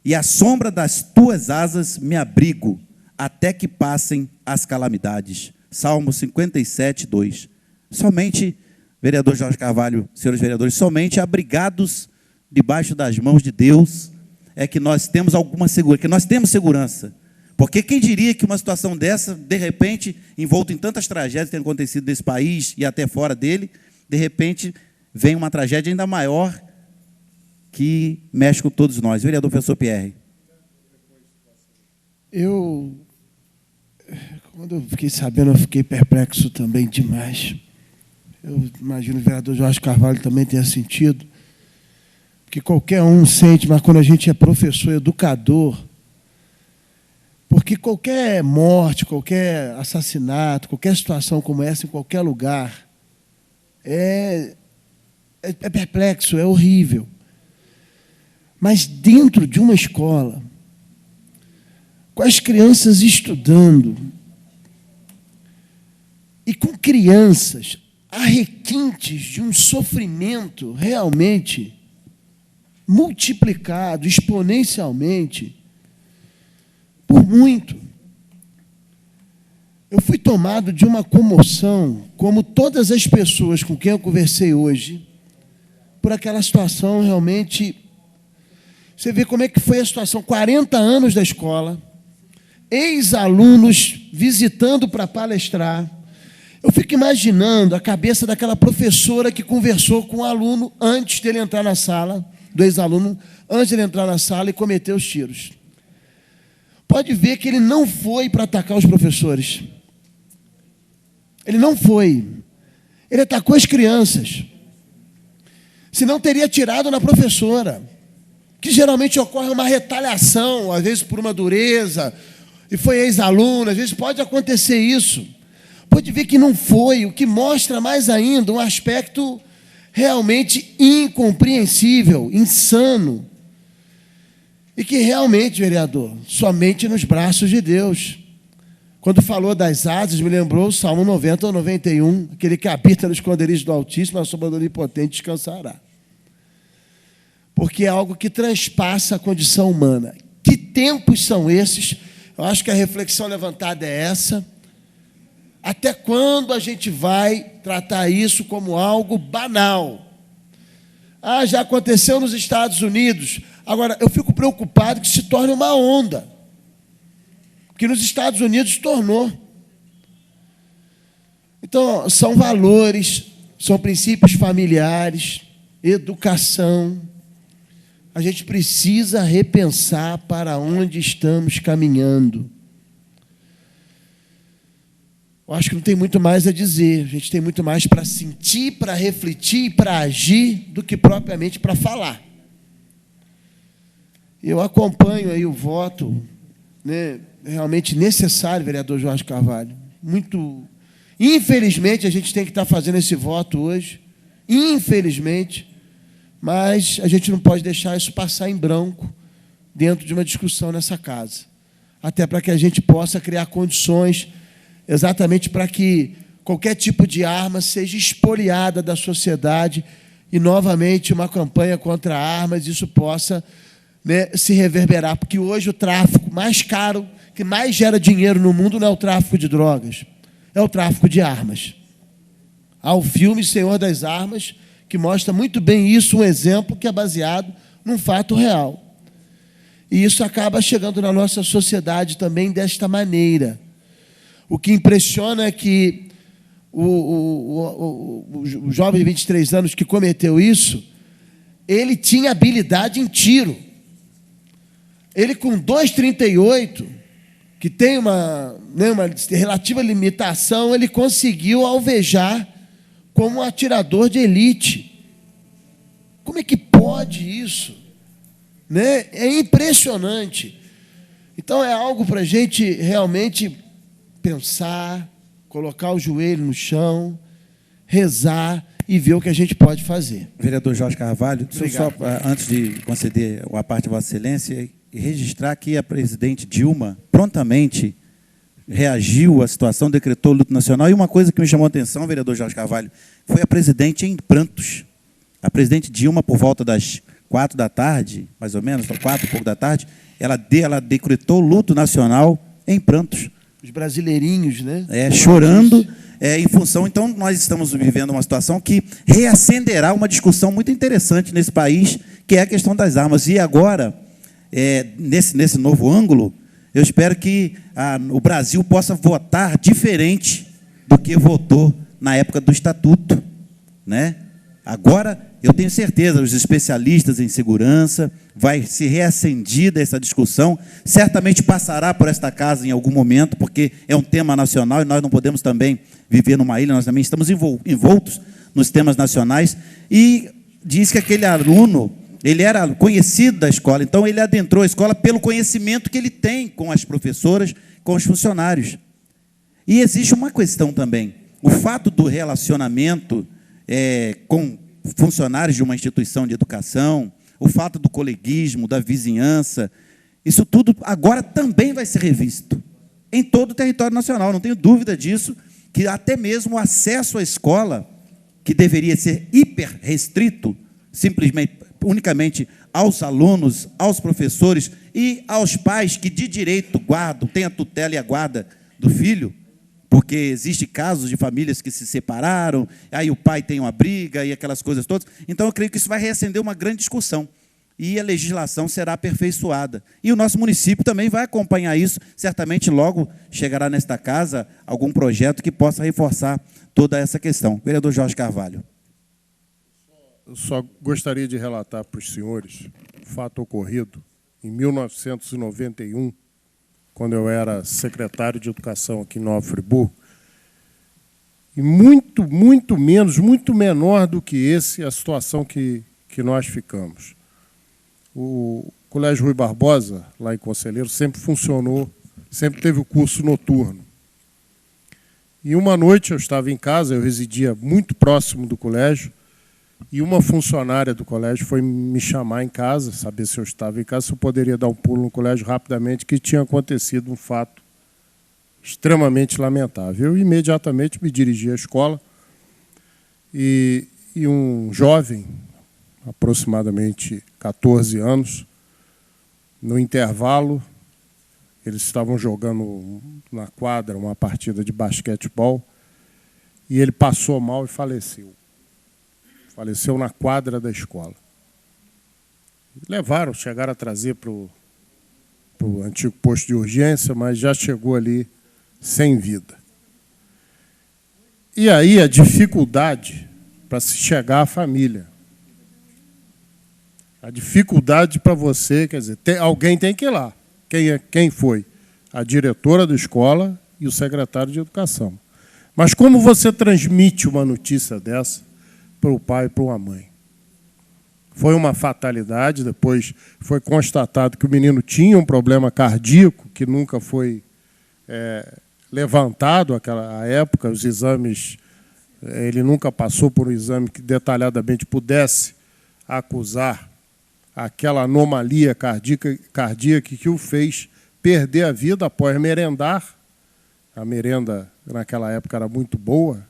e à sombra das Tuas asas me abrigo, até que passem as calamidades. Salmo 57, 2. Somente, vereador Jorge Carvalho, senhores vereadores, somente abrigados debaixo das mãos de Deus é que nós temos alguma segurança, que nós temos segurança. Porque quem diria que uma situação dessa, de repente, envolto em tantas tragédias que têm acontecido nesse país e até fora dele, de repente vem uma tragédia ainda maior que mexe com todos nós. Vereador professor Pierre. Quando eu fiquei sabendo, eu fiquei perplexo também demais. Eu imagino que o vereador Jorge Carvalho também tenha sentido, porque qualquer um sente, mas quando a gente é professor, educador, porque qualquer morte, qualquer assassinato, qualquer situação como essa em qualquer lugar, é perplexo, é horrível. Mas dentro de uma escola, com as crianças estudando, e com crianças há requintes de um sofrimento realmente multiplicado exponencialmente por muito. Eu fui tomado de uma comoção, como todas as pessoas com quem eu conversei hoje, por aquela situação realmente. Você vê como é que foi a situação, 40 anos da escola, ex-alunos visitando para palestrar. Eu fico imaginando a cabeça daquela professora que conversou com o aluno antes dele entrar na sala, do ex-aluno, antes dele entrar na sala e cometer os tiros. Pode ver que ele não foi para atacar os professores. Ele não foi. Ele atacou as crianças. Senão teria atirado na professora, que geralmente ocorre uma retaliação, às vezes por uma dureza, e foi ex-aluno, às vezes pode acontecer isso. Pode ver que não foi, o que mostra mais ainda um aspecto realmente incompreensível, insano, e que realmente, vereador, somente nos braços de Deus. Quando falou das asas, me lembrou o Salmo 90 ou 91, aquele que habita no esconderijo do Altíssimo, a sombra do Onipotente descansará. porque é algo que transpassa a condição humana. Que tempos são esses? Eu acho que a reflexão levantada é essa. Até quando a gente vai tratar isso como algo banal? Ah, já aconteceu nos Estados Unidos. Agora, eu fico preocupado que se torne uma onda. Que nos Estados Unidos tornou. Então, são valores, são princípios familiares, educação. A gente precisa repensar para onde estamos caminhando. Eu acho que não tem muito mais a dizer. A gente tem muito mais para sentir, para refletir e para agir do que propriamente para falar. Eu acompanho aí o voto, né, realmente necessário, vereador Jorge Carvalho. Muito. Infelizmente, a gente tem que estar fazendo esse voto hoje. Infelizmente. Mas a gente não pode deixar isso passar em branco dentro de uma discussão nessa casa. Até para que a gente possa criar condições exatamente para que qualquer tipo de arma seja expoliada da sociedade e, novamente, uma campanha contra armas, isso possa, né, se reverberar. Porque hoje o tráfico mais caro, que mais gera dinheiro no mundo, não é o tráfico de drogas, é o tráfico de armas. Há o filme Senhor das Armas, que mostra muito bem isso, um exemplo que é baseado num fato real. E isso acaba chegando na nossa sociedade também desta maneira. O que impressiona é que o jovem de 23 anos que cometeu isso, ele tinha habilidade em tiro. Ele, com 2,38, que tem uma relativa limitação, ele conseguiu alvejar como um atirador de elite. Como é que pode isso? Né? É impressionante. Então, é algo para a gente realmente pensar, colocar o joelho no chão, rezar e ver o que a gente pode fazer. Vereador Jorge Carvalho, só antes de conceder a parte de Vossa Excelência, registrar que a presidente Dilma prontamente reagiu à situação, decretou luto nacional, e uma coisa que me chamou a atenção, vereador Jorge Carvalho, foi a presidente em prantos. A presidente Dilma, por volta das 4 da tarde, mais ou menos, 4 e pouco da tarde, ela decretou luto nacional em prantos. Os brasileirinhos, né? Chorando, em função. Então, nós estamos vivendo uma situação que reacenderá uma discussão muito interessante nesse país, que é a questão das armas. E agora, nesse novo ângulo, eu espero que o Brasil possa votar diferente do que votou na época do Estatuto, né? Agora, eu tenho certeza, os especialistas em segurança, vai ser reacendida essa discussão, certamente passará por esta casa em algum momento, porque é um tema nacional e nós não podemos também viver numa ilha, nós também estamos envoltos nos temas nacionais, e diz que aquele aluno, ele era conhecido da escola, então ele adentrou a escola pelo conhecimento que ele tem com as professoras, com os funcionários. E existe uma questão também, o fato do relacionamento com funcionários de uma instituição de educação, o fato do coleguismo, da vizinhança, isso tudo agora também vai ser revisto em todo o território nacional, não tenho dúvida disso, que até mesmo o acesso à escola, que deveria ser hiper restrito, simplesmente, unicamente aos alunos, aos professores e aos pais que de direito guardam, têm a tutela e a guarda do filho, porque existem casos de famílias que se separaram, aí o pai tem uma briga e aquelas coisas todas. Então, eu creio que isso vai reacender uma grande discussão. E a legislação será aperfeiçoada. E o nosso município também vai acompanhar isso. Certamente, logo chegará nesta casa algum projeto que possa reforçar toda essa questão. Vereador Jorge Carvalho. Eu só gostaria de relatar para os senhores o fato ocorrido em 1991, quando eu era secretário de Educação aqui em Nova Friburgo, e muito menor do que esse, a situação que nós ficamos. O Colégio Rui Barbosa, lá em Conselheiro, sempre funcionou, sempre teve o curso noturno. E uma noite eu estava em casa, eu residia muito próximo do colégio, e uma funcionária do colégio foi me chamar em casa, saber se eu estava em casa, se eu poderia dar um pulo no colégio rapidamente, que tinha acontecido um fato extremamente lamentável. Eu imediatamente me dirigi à escola e um jovem, aproximadamente 14 anos. No intervalo, eles estavam jogando na quadra uma partida de basquetebol e ele passou mal e faleceu. Faleceu na quadra da escola. Levaram, chegaram a trazer para o antigo posto de urgência, mas já chegou ali sem vida. E aí a dificuldade para se chegar à família. A dificuldade para você, quer dizer, alguém tem que ir lá. Quem foi? A diretora da escola e o secretário de educação. Mas como você transmite uma notícia dessa para o pai e para a mãe? Foi uma fatalidade, depois foi constatado que o menino tinha um problema cardíaco, que nunca foi levantado naquela época, os exames, ele nunca passou por um exame que detalhadamente pudesse acusar aquela anomalia cardíaca que o fez perder a vida após merendar. A merenda, naquela época, era muito boa,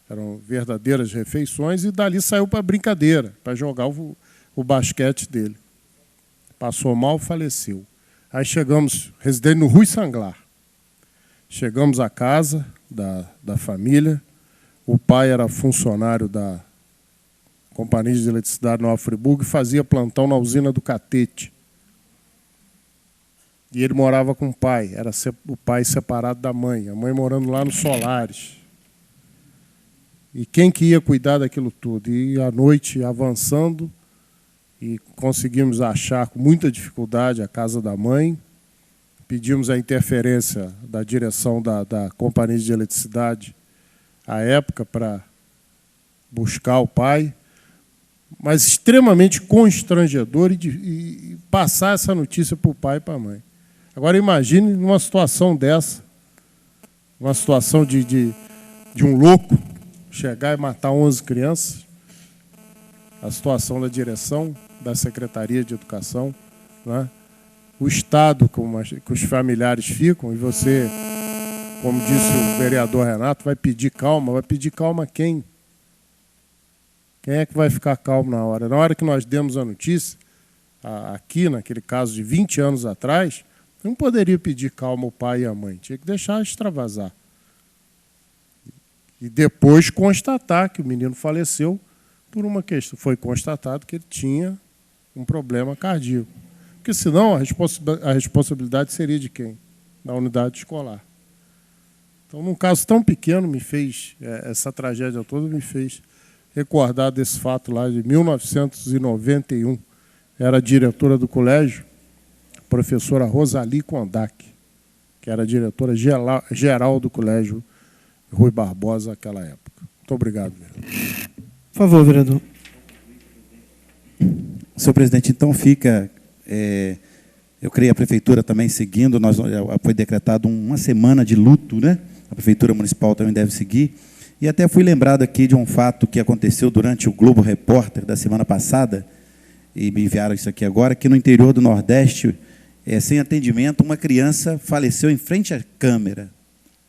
eram verdadeiras refeições, e dali saiu para a brincadeira, para jogar o basquete dele. Passou mal, faleceu. Aí chegamos, residente no Rui Sanglar. Chegamos à casa da família, o pai era funcionário da Companhia de Eletricidade Nova Friburgo e fazia plantão na usina do Catete. E ele morava com o pai, era o pai separado da mãe, a mãe morando lá no Solares. E quem que ia cuidar daquilo tudo? E à noite, avançando, e conseguimos achar com muita dificuldade a casa da mãe, pedimos a interferência da direção da Companhia de Eletricidade à época para buscar o pai, mas extremamente constrangedor e passar essa notícia para o pai e para a mãe. Agora imagine numa situação dessa, uma situação de um louco chegar e matar 11 crianças, a situação da direção, da Secretaria de Educação, né? O estado que os familiares ficam, e você, como disse o vereador Renato, vai pedir calma quem? Quem é que vai ficar calmo na hora? Na hora que nós demos a notícia, aqui, naquele caso de 20 anos atrás, não poderia pedir calma ao pai e à mãe, tinha que deixar extravasar. E depois constatar que o menino faleceu por uma questão. Foi constatado que ele tinha um problema cardíaco. Porque senão a responsabilidade seria de quem? Da unidade escolar. Então, num caso tão pequeno, essa tragédia toda me fez recordar desse fato lá de 1991. Era a diretora do colégio, a professora Rosali Kondak, que era a diretora geral do colégio Rui Barbosa naquela época. Muito obrigado, vereador. Por favor, vereador. Senhor presidente, então fica... eu creio a prefeitura também seguindo, foi decretado uma semana de luto, né? A prefeitura municipal também deve seguir. E até fui lembrado aqui de um fato que aconteceu durante o Globo Repórter da semana passada, e me enviaram isso aqui agora, que no interior do Nordeste, sem atendimento, uma criança faleceu em frente à câmera,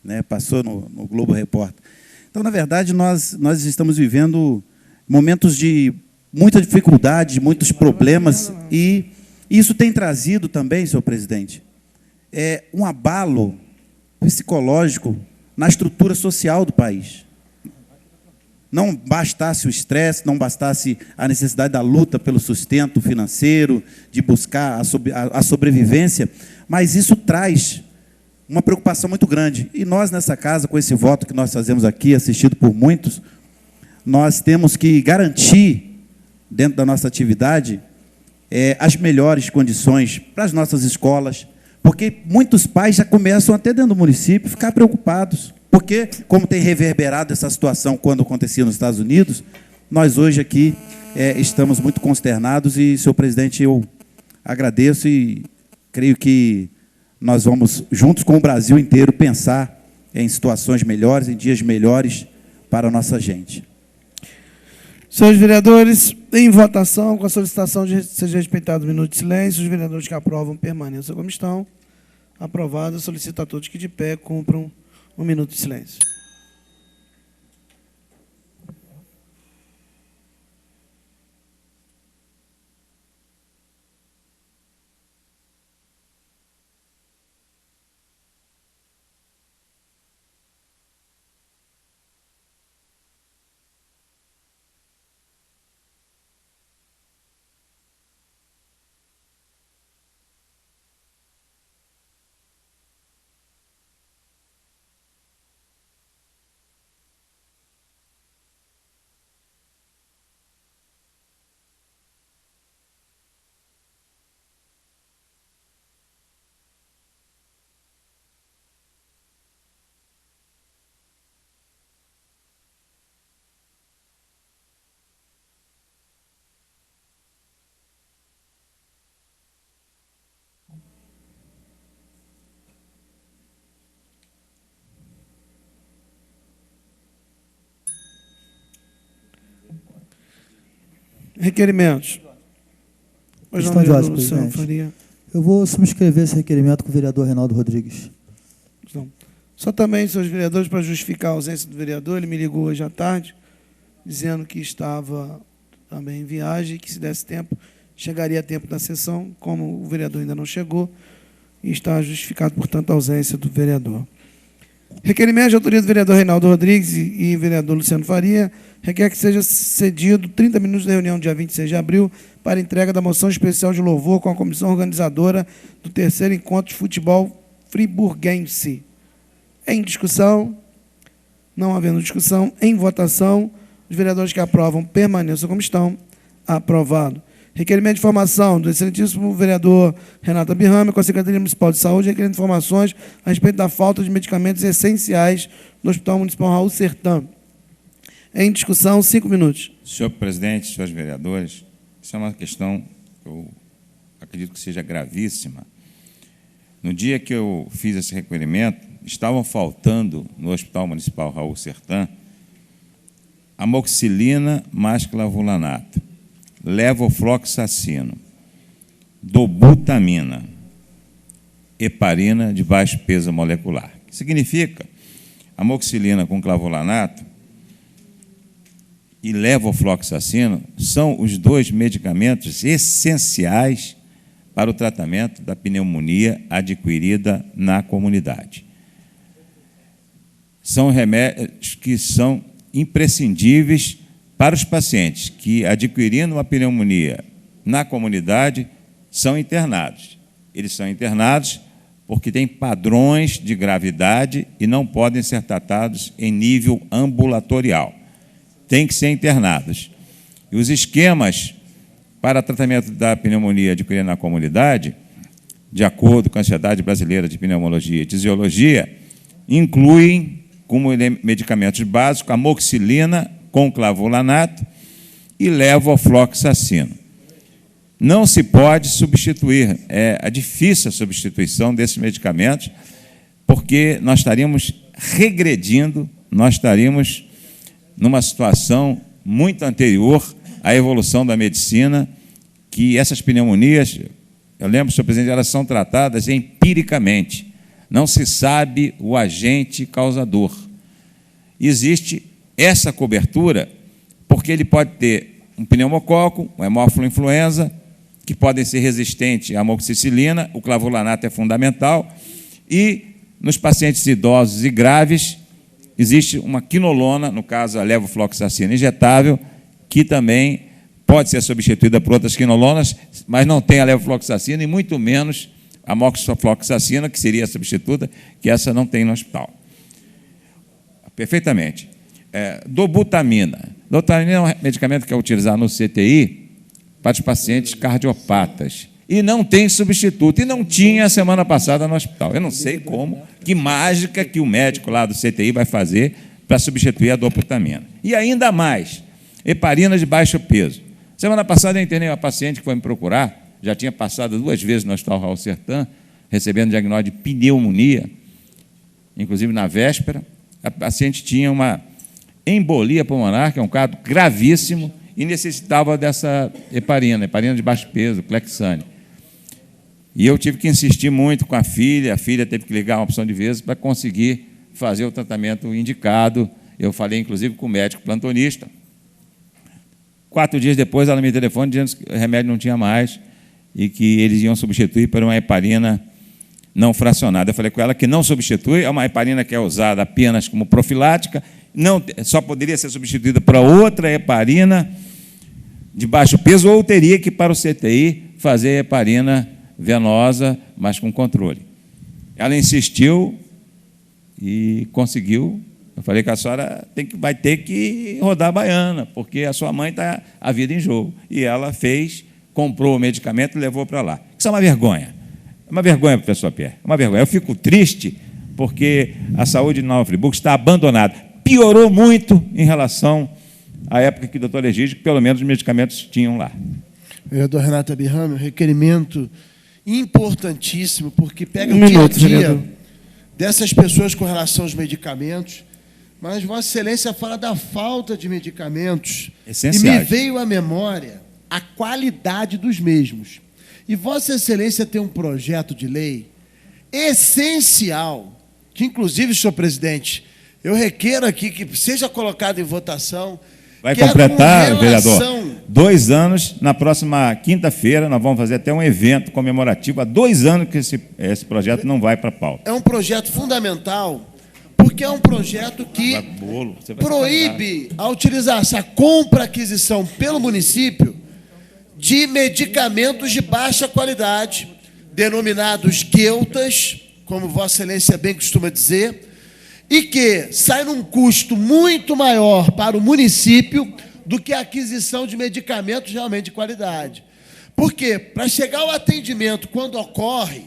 né? Passou no Globo Repórter. Então, na verdade, nós estamos vivendo momentos de muita dificuldade, muitos problemas, e isso tem trazido também, senhor presidente, um abalo psicológico na estrutura social do país. Não bastasse o estresse, não bastasse a necessidade da luta pelo sustento financeiro, de buscar a sobrevivência, mas isso traz uma preocupação muito grande. E nós, nessa casa, com esse voto que nós fazemos aqui, assistido por muitos, nós temos que garantir, dentro da nossa atividade, as melhores condições para as nossas escolas, porque muitos pais já começam, até dentro do município, a ficar preocupados. Porque, como tem reverberado essa situação quando acontecia nos Estados Unidos, nós hoje aqui estamos muito consternados e, senhor presidente, eu agradeço e creio que nós vamos, juntos com o Brasil inteiro, pensar em situações melhores, em dias melhores para a nossa gente. Senhores vereadores, em votação, com a solicitação de seja respeitado o minuto de silêncio, os vereadores que aprovam permaneçam como estão. Aprovado, solicito a todos que de pé cumpram um minuto de silêncio. Requerimentos. Pois não, Questão de ordem, Luciano presidente. Faria. Eu vou subscrever esse requerimento com o vereador Reinaldo Rodrigues. Então, só também, senhores vereadores, para justificar a ausência do vereador, ele me ligou hoje à tarde, dizendo que estava também em viagem e que, se desse tempo, chegaria a tempo da sessão, como o vereador ainda não chegou, e está justificado, portanto, a ausência do vereador. Requerimento de autoria do vereador Reinaldo Rodrigues e vereador Luciano Faria requer que seja cedido 30 minutos da reunião dia 26 de abril para entrega da moção especial de louvor com a comissão organizadora do 3º Encontro de Futebol Friburguense. Em discussão, não havendo discussão, em votação, os vereadores que aprovam permaneçam como estão. Aprovado. Requerimento de informação do excelentíssimo vereador Renato Abirrame com a Secretaria Municipal de Saúde, requerendo informações a respeito da falta de medicamentos essenciais no Hospital Municipal Raul Sertã. Em discussão, 5 minutos. Senhor presidente, senhores vereadores, isso é uma questão que eu acredito que seja gravíssima. No dia que eu fiz esse requerimento, estavam faltando no Hospital Municipal Raul Sertã amoxicilina mais clavulanato, levofloxacino, dobutamina, heparina de baixo peso molecular. O que significa? Amoxicilina com clavulanato e levofloxacino são os 2 medicamentos essenciais para o tratamento da pneumonia adquirida na comunidade. São remédios que são imprescindíveis para os pacientes que, adquirindo uma pneumonia na comunidade, são internados. Eles são internados porque têm padrões de gravidade e não podem ser tratados em nível ambulatorial. Têm que ser internados. E os esquemas para tratamento da pneumonia adquirida na comunidade, de acordo com a Sociedade Brasileira de Pneumologia e Tisiologia, incluem como medicamentos básicos amoxicilina com clavulanato e levofloxacino. Não se pode substituir, é difícil a substituição desses medicamentos, porque nós estaríamos regredindo, nós estaríamos numa situação muito anterior à evolução da medicina, que essas pneumonias, eu lembro, senhor presidente, elas são tratadas empiricamente. Não se sabe o agente causador. Existe essa cobertura porque ele pode ter um pneumococo, um hemófilo influenza, que podem ser resistentes à amoxicilina, o clavulanato é fundamental, e nos pacientes idosos e graves, existe uma quinolona, no caso a levofloxacina injetável, que também pode ser substituída por outras quinolonas, mas não tem a levofloxacina e muito menos a moxifloxacina, que seria a substituta, que essa não tem no hospital. Perfeitamente. Dobutamina. Dobutamina é um medicamento que é utilizado no CTI para os pacientes cardiopatas. E não tem substituto. E não tinha semana passada no hospital. Eu não sei como, que mágica que o médico lá do CTI vai fazer para substituir a dobutamina. E ainda mais, heparina de baixo peso. Semana passada eu internei uma paciente que foi me procurar, já tinha passado 2 vezes no Hospital Raul Sertã, recebendo diagnóstico de pneumonia, inclusive na véspera. A paciente tinha uma embolia pulmonar, que é um quadro gravíssimo, e necessitava dessa heparina de baixo peso, Clexane. E eu tive que insistir muito com a filha teve que ligar uma opção de vezes para conseguir fazer o tratamento indicado. Eu falei, inclusive, com o médico plantonista. 4 dias depois, ela me telefonou dizendo que o remédio não tinha mais e que eles iam substituir por uma heparina não fracionada. Eu falei com ela que não substitui, é uma heparina que é usada apenas como profilática, não, só poderia ser substituída por outra heparina de baixo peso, ou teria que, para o CTI, fazer heparina venosa, mas com controle. Ela insistiu e conseguiu. Eu falei que a senhora vai ter que rodar a baiana, porque a sua mãe está a vida em jogo. E ela fez, comprou o medicamento e levou para lá. Isso é uma vergonha. É uma vergonha, professor Pierre. É uma vergonha. Eu fico triste porque a saúde de Nova Friburgo está abandonada. Piorou muito em relação à época que o doutor Egídio, que pelo menos os medicamentos tinham lá. Vereador Renato Abirrame, um requerimento importantíssimo, porque pega o dia a dia dessas pessoas com relação aos medicamentos, mas Vossa Excelência fala da falta de medicamentos. Essenciais. E me veio à memória a qualidade dos mesmos. E Vossa Excelência tem um projeto de lei essencial, que inclusive, senhor presidente, eu requeiro aqui que seja colocado em votação. Vai completar, vereador, 2 anos, na próxima quinta-feira, nós vamos fazer até um evento comemorativo, há 2 anos que esse projeto não vai para a pauta. É um projeto fundamental, porque é um projeto que proíbe a utilização, a compra e aquisição pelo município de medicamentos de baixa qualidade, denominados gueltas, como Vossa Excelência bem costuma dizer, e que sai num custo muito maior para o município do que a aquisição de medicamentos realmente de qualidade. Por quê? Para chegar ao atendimento quando ocorre,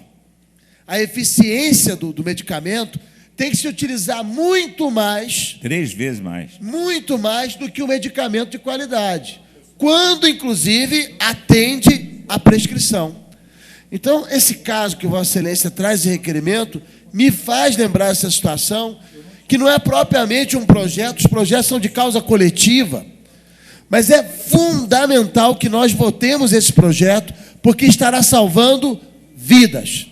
a eficiência do medicamento tem que se utilizar muito mais... 3 vezes mais. Muito mais do que o medicamento de qualidade, quando, inclusive, atende a prescrição. Então, esse caso que Vossa Excelência traz de requerimento me faz lembrar essa situação, que não é propriamente um projeto, os projetos são de causa coletiva, mas é fundamental que nós votemos esse projeto, porque estará salvando vidas.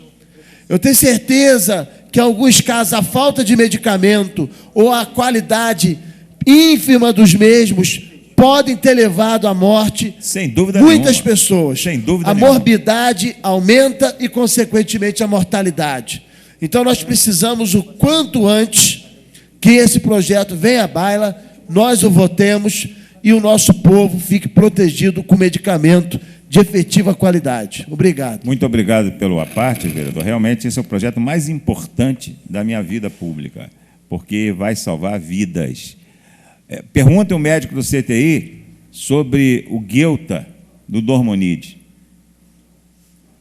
Eu tenho certeza que, em alguns casos, a falta de medicamento ou a qualidade ínfima dos mesmos podem ter levado à morte muitas pessoas. Sem dúvida a morbidade aumenta e, consequentemente, a mortalidade. Então, nós precisamos, o quanto antes, que esse projeto venha à baila, nós o votemos e o nosso povo fique protegido com medicamento de efetiva qualidade. Obrigado. Muito obrigado pela parte, vereador. Realmente, esse é o projeto mais importante da minha vida pública, porque vai salvar vidas. Pergunta um médico do CTI sobre o guelta do Dormonide.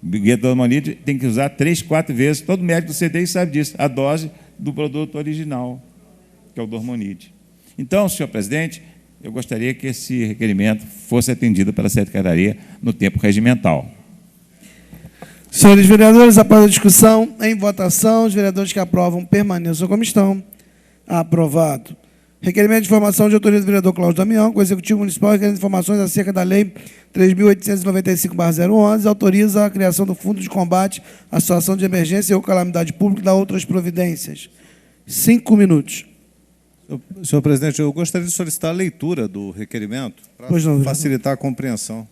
O guelta do Dormonide tem que usar 3, 4 vezes, todo médico do CTI sabe disso, a dose do produto original, que é o Dormonide. Então, senhor presidente, eu gostaria que esse requerimento fosse atendido pela Secretaria no tempo regimental. Senhores vereadores, após a discussão, em votação, os vereadores que aprovam permaneçam como estão. Aprovado. Requerimento de informação de autoria do vereador Cláudio Damião, com o Executivo Municipal, requerendo informações acerca da Lei 3.895/011, autoriza a criação do Fundo de Combate à Situação de Emergência ou Calamidade Pública e da outras providências. 5 minutos. Senhor presidente, eu gostaria de solicitar a leitura do requerimento para facilitar a compreensão.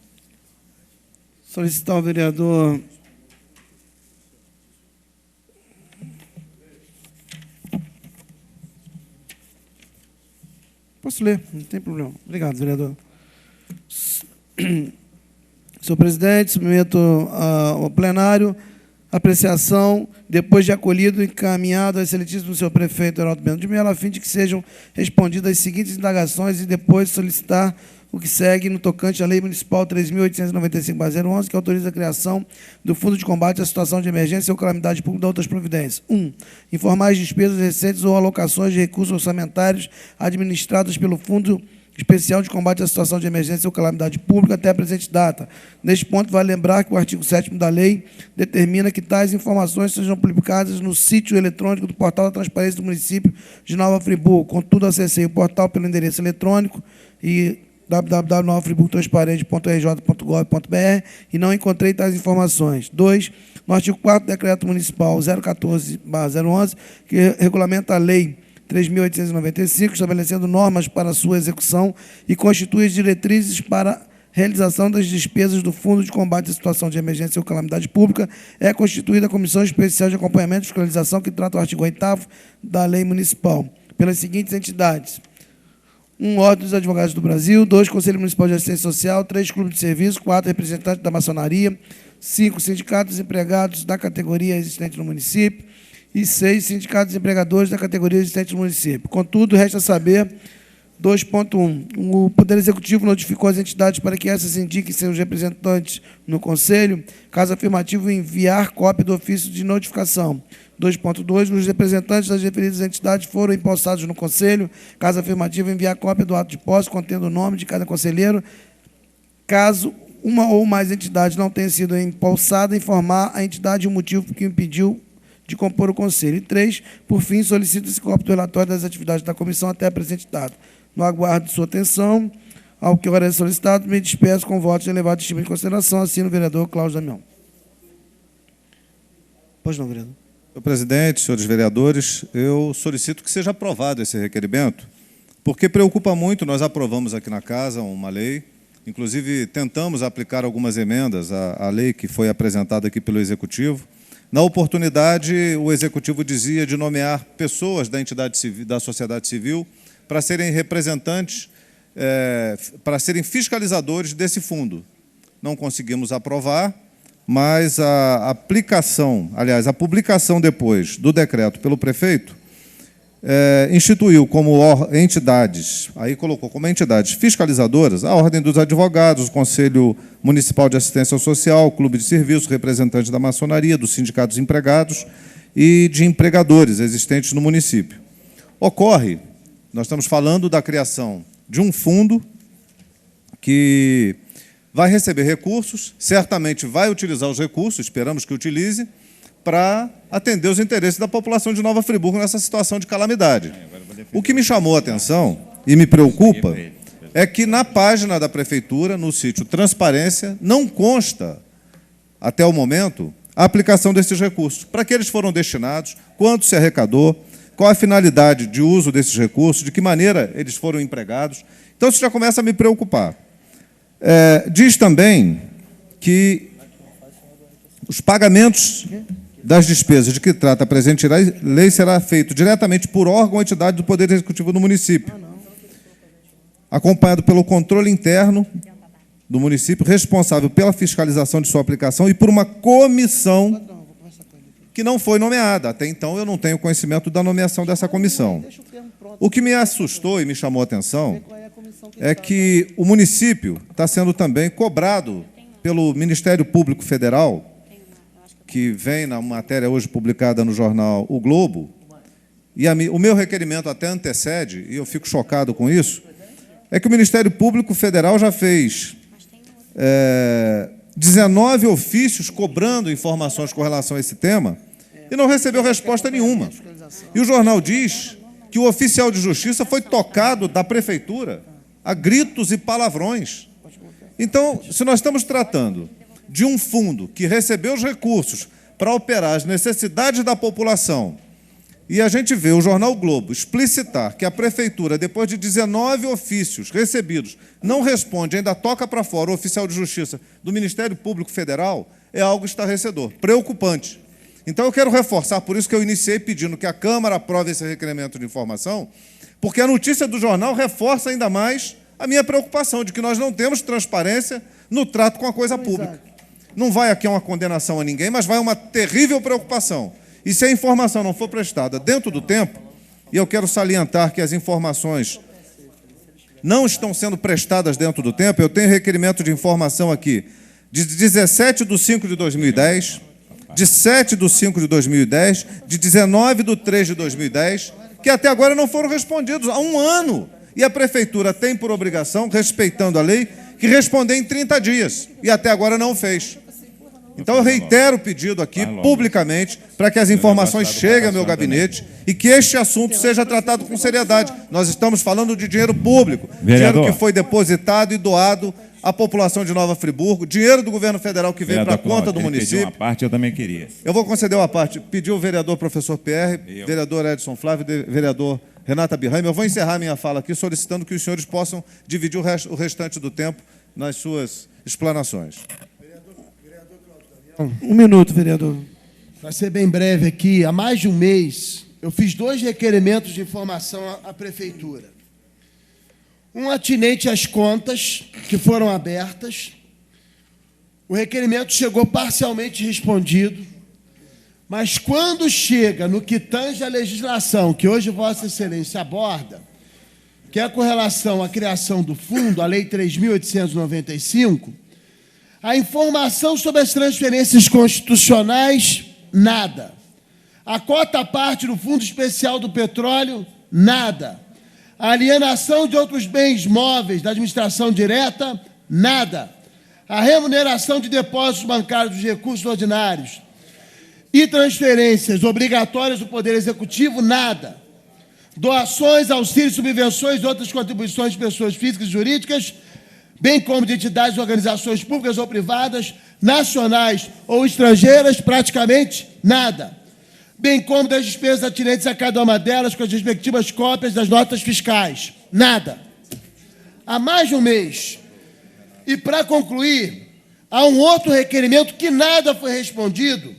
Solicitar ao vereador... Posso ler, não tem problema. Obrigado, vereador. Senhor presidente, submeto ao plenário apreciação, depois de acolhido e encaminhado ao excelentíssimo senhor prefeito Heraldo Bento de Mello, a fim de que sejam respondidas as seguintes indagações e depois solicitar o que segue no tocante à Lei Municipal 3.895/011, que autoriza a criação do Fundo de Combate à Situação de Emergência ou Calamidade Pública e outras providências. 1. Informar as despesas recentes ou alocações de recursos orçamentários administrados pelo Fundo Especial de Combate à Situação de Emergência ou Calamidade Pública até a presente data. Neste ponto, vale lembrar que o artigo 7º da lei determina que tais informações sejam publicadas no sítio eletrônico do Portal da Transparência do município de Nova Friburgo. Contudo, acessei o portal pelo endereço eletrônico e www.novafriburgotransparente.rj.gov.br e não encontrei tais informações. 2. No artigo 4º do Decreto Municipal 014/011, que regulamenta a Lei 3.895, estabelecendo normas para sua execução e constitui as diretrizes para realização das despesas do Fundo de Combate à Situação de Emergência ou Calamidade Pública, é constituída a Comissão Especial de Acompanhamento e Fiscalização, que trata o artigo 8º da Lei Municipal, pelas seguintes entidades: 1. Ordem dos Advogados do Brasil. 2. Conselho Municipal de Assistência Social. 3. Clube de Serviço. 4. Representantes da Maçonaria. 5. Sindicatos empregados da categoria existente no município. E 6. Sindicatos empregadores da categoria existente no município. Contudo, resta saber 2.1. O Poder Executivo notificou as entidades para que essas indiquem seus representantes no Conselho, caso afirmativo, enviar cópia do ofício de notificação. 2.2. Os representantes das referidas entidades foram empossados no Conselho, caso afirmativo, enviar cópia do ato de posse contendo o nome de cada conselheiro. Caso uma ou mais entidades não tenha sido empossada, informar a entidade o motivo que impediu de compor o Conselho. E 3. Por fim, solicita-se cópia do relatório das atividades da comissão até a presente data. No aguardo de sua atenção, Ao que agora é solicitado, me despeço com votos de elevado estima e consideração. Assino o vereador Cláudio Damião. Pois não, vereador. Senhor presidente, senhores vereadores, eu solicito que seja aprovado esse requerimento, porque preocupa muito. Nós aprovamos aqui na casa uma lei, inclusive tentamos aplicar algumas emendas à lei que foi apresentada aqui pelo Executivo. Na oportunidade, o Executivo dizia de nomear pessoas da entidade civil, da sociedade civil, para serem representantes, para serem fiscalizadores desse fundo. Não conseguimos aprovar, mas a aplicação, aliás, a publicação depois do decreto pelo prefeito, instituiu como entidades, aí colocou como entidades fiscalizadoras a Ordem dos Advogados, o Conselho Municipal de Assistência Social, o Clube de Serviços, representantes da maçonaria, dos sindicatos empregados e de empregadores existentes no município. Ocorre, nós estamos falando da criação de um fundo que vai receber recursos, certamente vai utilizar os recursos, esperamos que utilize, para atender os interesses da população de Nova Friburgo nessa situação de calamidade. O que me chamou a atenção e me preocupa é que na página da Prefeitura, no sítio Transparência, não consta, até o momento, a aplicação desses recursos. Para que eles foram destinados, quanto se arrecadou, qual a finalidade de uso desses recursos, de que maneira eles foram empregados. Então, isso já começa a me preocupar. Diz também que os pagamentos das despesas de que trata a presente lei será feito diretamente por órgão ou entidade do Poder Executivo do município, acompanhado pelo controle interno do município, responsável pela fiscalização de sua aplicação e por uma comissão que não foi nomeada. Até então, eu não tenho conhecimento da nomeação dessa comissão. O que me assustou e me chamou a atenção é que o município está sendo também cobrado pelo Ministério Público Federal, que vem na matéria hoje publicada no jornal O Globo, e o meu requerimento até antecede, e eu fico chocado com isso, é que o Ministério Público Federal já fez 19 ofícios cobrando informações com relação a esse tema e não recebeu resposta nenhuma. E o jornal diz que o oficial de justiça foi tocado da prefeitura a gritos e palavrões. Então, se nós estamos tratando de um fundo que recebeu os recursos para operar as necessidades da população, e a gente vê o jornal o Globo explicitar que a prefeitura, depois de 19 ofícios recebidos, não responde, ainda toca para fora o oficial de justiça do Ministério Público Federal, é algo estarrecedor, preocupante. Então, eu quero reforçar, por isso que eu iniciei pedindo que a Câmara aprove esse requerimento de informação, porque a notícia do jornal reforça ainda mais a minha preocupação de que nós não temos transparência no trato com a coisa pública. Não vai aqui uma condenação a ninguém, mas vai uma terrível preocupação. E se a informação não for prestada dentro do tempo, e eu quero salientar que as informações não estão sendo prestadas dentro do tempo, eu tenho requerimento de informação aqui de 17/5/2010, de 7/5/2010, de 19/3/2010, que até agora não foram respondidos há um ano. E a Prefeitura tem por obrigação, respeitando a lei, que responder em 30 dias. E até agora não fez. Então, eu reitero o pedido aqui, publicamente, para que as informações cheguem ao meu gabinete e que este assunto seja tratado com seriedade. Nós estamos falando de dinheiro público, dinheiro que foi depositado e doado à população de Nova Friburgo, dinheiro do governo federal que veio para a conta do município. Uma parte, eu também queria. Eu vou conceder uma parte. Pediu o vereador professor PR, vereador Edson Flávio, vereador Renata Birraim. Eu vou encerrar minha fala aqui solicitando que os senhores possam dividir o restante do tempo nas suas explanações. Um minuto, vereador. Para ser bem breve aqui, há mais de um mês, eu fiz 2 requerimentos de informação à Prefeitura. Um atinente às contas que foram abertas. O requerimento chegou parcialmente respondido, mas quando chega no que tange a legislação, que hoje Vossa Excelência aborda, que é com relação à criação do fundo, a Lei 3.895, a informação sobre as transferências constitucionais, nada. A cota à parte do Fundo Especial do Petróleo, nada. A alienação de outros bens móveis da administração direta, nada. A remuneração de depósitos bancários dos recursos ordinários e transferências obrigatórias do Poder Executivo, nada. Doações, auxílios, subvenções e outras contribuições de pessoas físicas e jurídicas, bem como de entidades e organizações públicas ou privadas, nacionais ou estrangeiras, praticamente nada, bem como das despesas atinentes a cada uma delas com as respectivas cópias das notas fiscais, nada. Há mais de um mês. E, para concluir, há um outro requerimento que nada foi respondido,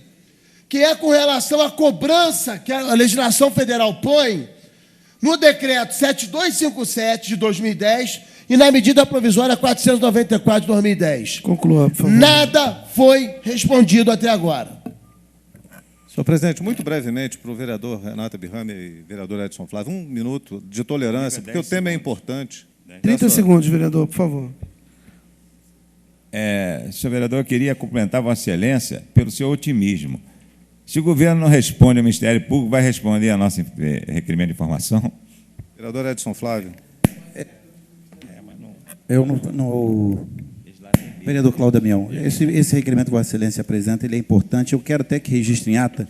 que é com relação à cobrança que a legislação federal põe no decreto 7257 de 2010 e na medida provisória 494 de 2010. Conclua, por favor. Nada foi respondido até agora. Senhor presidente, muito brevemente para o vereador Renato Birrame e vereador Edson Flávio, 1 minuto de tolerância, porque o tema é importante. 30 segundos, vereador, por favor. Senhor vereador, eu queria cumprimentar Vossa Excelência pelo seu otimismo. Se o governo não responde ao Ministério Público, vai responder a nosso requerimento de informação? Vereador Edson Flávio. Eu não... Vereador Cláudio Damião, esse requerimento que Vossa Excelência apresenta, ele é importante. Eu quero até que registre em ata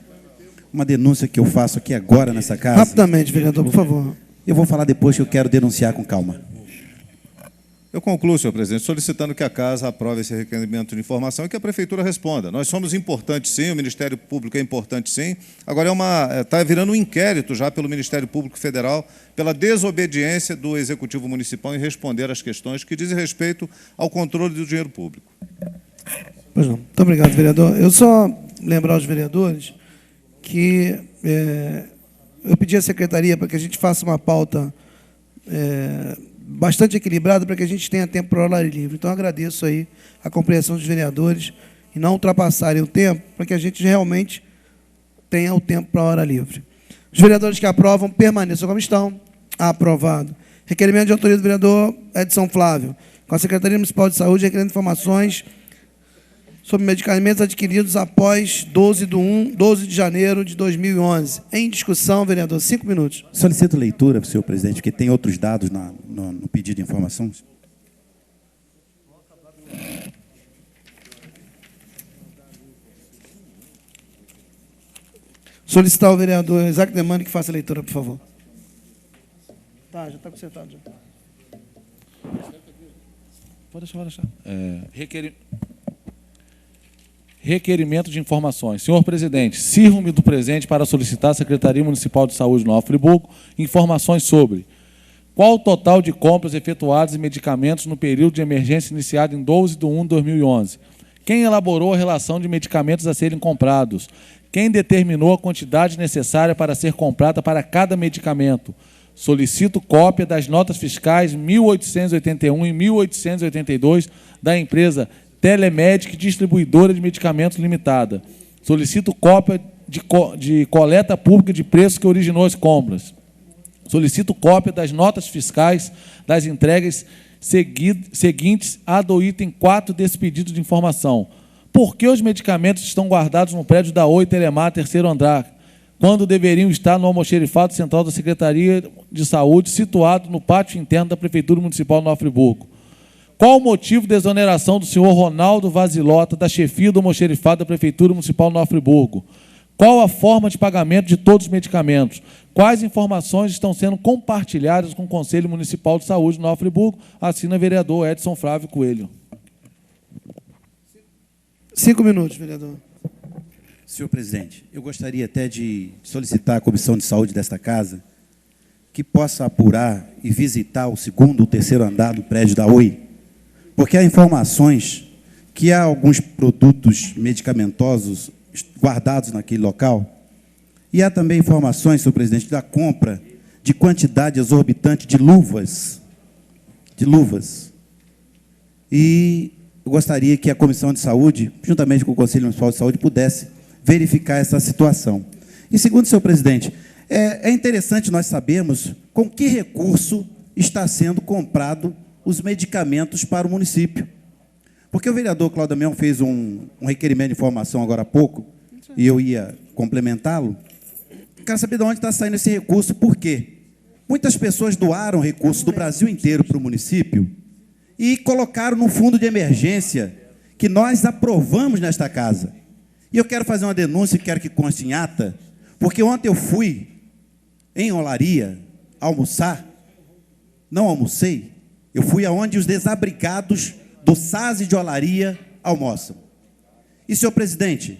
uma denúncia que eu faço aqui agora nessa casa. Rapidamente, vereador, por favor. Eu vou falar depois que eu quero denunciar com calma. Eu concluo, senhor presidente, solicitando que a Casa aprove esse requerimento de informação e que a Prefeitura responda. Nós somos importantes, sim, o Ministério Público é importante, sim. Agora está virando um inquérito já pelo Ministério Público Federal pela desobediência do Executivo Municipal em responder às questões que dizem respeito ao controle do dinheiro público. Pois não. Muito obrigado, vereador. Eu só lembrar aos vereadores que eu pedi à secretaria para que a gente faça uma pauta bastante equilibrada para que a gente tenha tempo para o horário livre. Então, agradeço aí a compreensão dos vereadores e não ultrapassarem o tempo para que a gente realmente tenha o tempo para a hora livre. Os vereadores que aprovam, permaneçam como estão. Aprovado. Requerimento de autoria do vereador Edson Flávio. Com a Secretaria Municipal de Saúde, requerendo informações sobre medicamentos adquiridos após 12 de janeiro de 2011. Em discussão, vereador, 5 minutos. Solicito leitura, senhor presidente, porque tem outros dados no pedido de informação. Solicitar ao vereador Isaac Demani que faça a leitura, por favor. Tá, já está consertado. Já. Pode deixar. Requerimento de informações. Senhor presidente, sirvo-me do presente para solicitar à Secretaria Municipal de Saúde de Nova Friburgo informações sobre qual o total de compras efetuadas de medicamentos no período de emergência iniciado em 12/1/2011. Quem elaborou a relação de medicamentos a serem comprados? Quem determinou a quantidade necessária para ser comprada para cada medicamento? Solicito cópia das notas fiscais 1881 e 1882 da empresa Telemedic Distribuidora de Medicamentos Limitada. Solicito cópia de coleta pública de preços que originou as compras. Solicito cópia das notas fiscais das entregas seguintes a do item 4 desse pedido de informação. Por que os medicamentos estão guardados no prédio da Oi Telemar, terceiro andar, quando deveriam estar no almoxerifado central da Secretaria de Saúde, situado no pátio interno da Prefeitura Municipal de Nova Friburgo? Qual o motivo de exoneração do senhor Ronaldo Vasilota da chefia do almoxerifado da Prefeitura Municipal de Nova Friburgo? Qual a forma de pagamento de todos os medicamentos? Quais informações estão sendo compartilhadas com o Conselho Municipal de Saúde de Nova Friburgo? Assina o vereador Edson Flávio Coelho. 5 minutos, vereador. Senhor presidente, eu gostaria até de solicitar à Comissão de Saúde desta casa que possa apurar e visitar o segundo ou terceiro andar do prédio da Oi, porque há informações que há alguns produtos medicamentosos guardados naquele local, e há também informações, senhor presidente, da compra de quantidade exorbitante de luvas. E eu gostaria que a Comissão de Saúde, juntamente com o Conselho Municipal de Saúde, pudesse verificar essa situação. E, segundo o senhor presidente, é interessante nós sabermos com que recurso está sendo comprado os medicamentos para o município. Porque o vereador Cláudio Damião fez um requerimento de informação agora há pouco, e eu ia complementá-lo. Quero saber de onde está saindo esse recurso, por quê? Muitas pessoas doaram recursos do Brasil inteiro para o município e colocaram no fundo de emergência que nós aprovamos nesta casa. E eu quero fazer uma denúncia, quero que conste em ata, porque ontem eu fui em Olaria almoçar, não almocei, Eu fui aonde os desabrigados do SASE de Olaria almoçam. E, senhor presidente,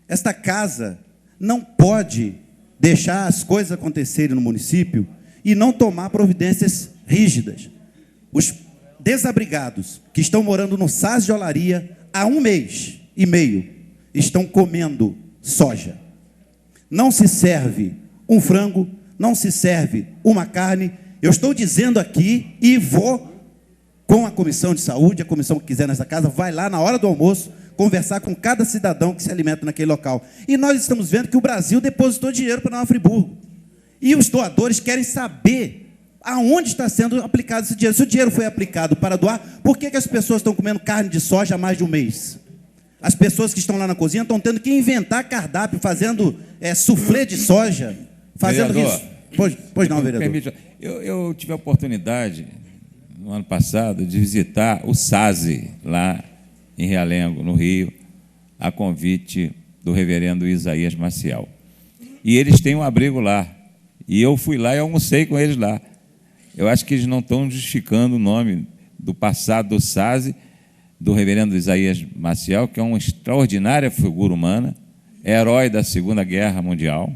esta casa não pode deixar as coisas acontecerem no município e não tomar providências rígidas. Os desabrigados que estão morando no SASE de Olaria há 1 mês e meio estão comendo soja. Não se serve um frango, não se serve uma carne. Eu estou dizendo aqui e vou com a comissão de saúde, a comissão que quiser nessa casa, vai lá na hora do almoço conversar com cada cidadão que se alimenta naquele local. E nós estamos vendo que o Brasil depositou dinheiro para Nova Friburgo. E os doadores querem saber aonde está sendo aplicado esse dinheiro. Se o dinheiro foi aplicado para doar, por que as pessoas estão comendo carne de soja há mais de 1 mês? As pessoas que estão lá na cozinha estão tendo que inventar cardápio, fazendo suflê de soja, fazendo vereador, isso. Pois não, vereador. Permite, eu tive a oportunidade, no ano passado, de visitar o SASE, lá em Realengo, no Rio, a convite do reverendo Isaías Maciel. E eles têm um abrigo lá. E eu fui lá e almocei com eles lá. Eu acho que eles não estão justificando o nome do passado do SASE, do reverendo Isaías Maciel, que é uma extraordinária figura humana, herói da Segunda Guerra Mundial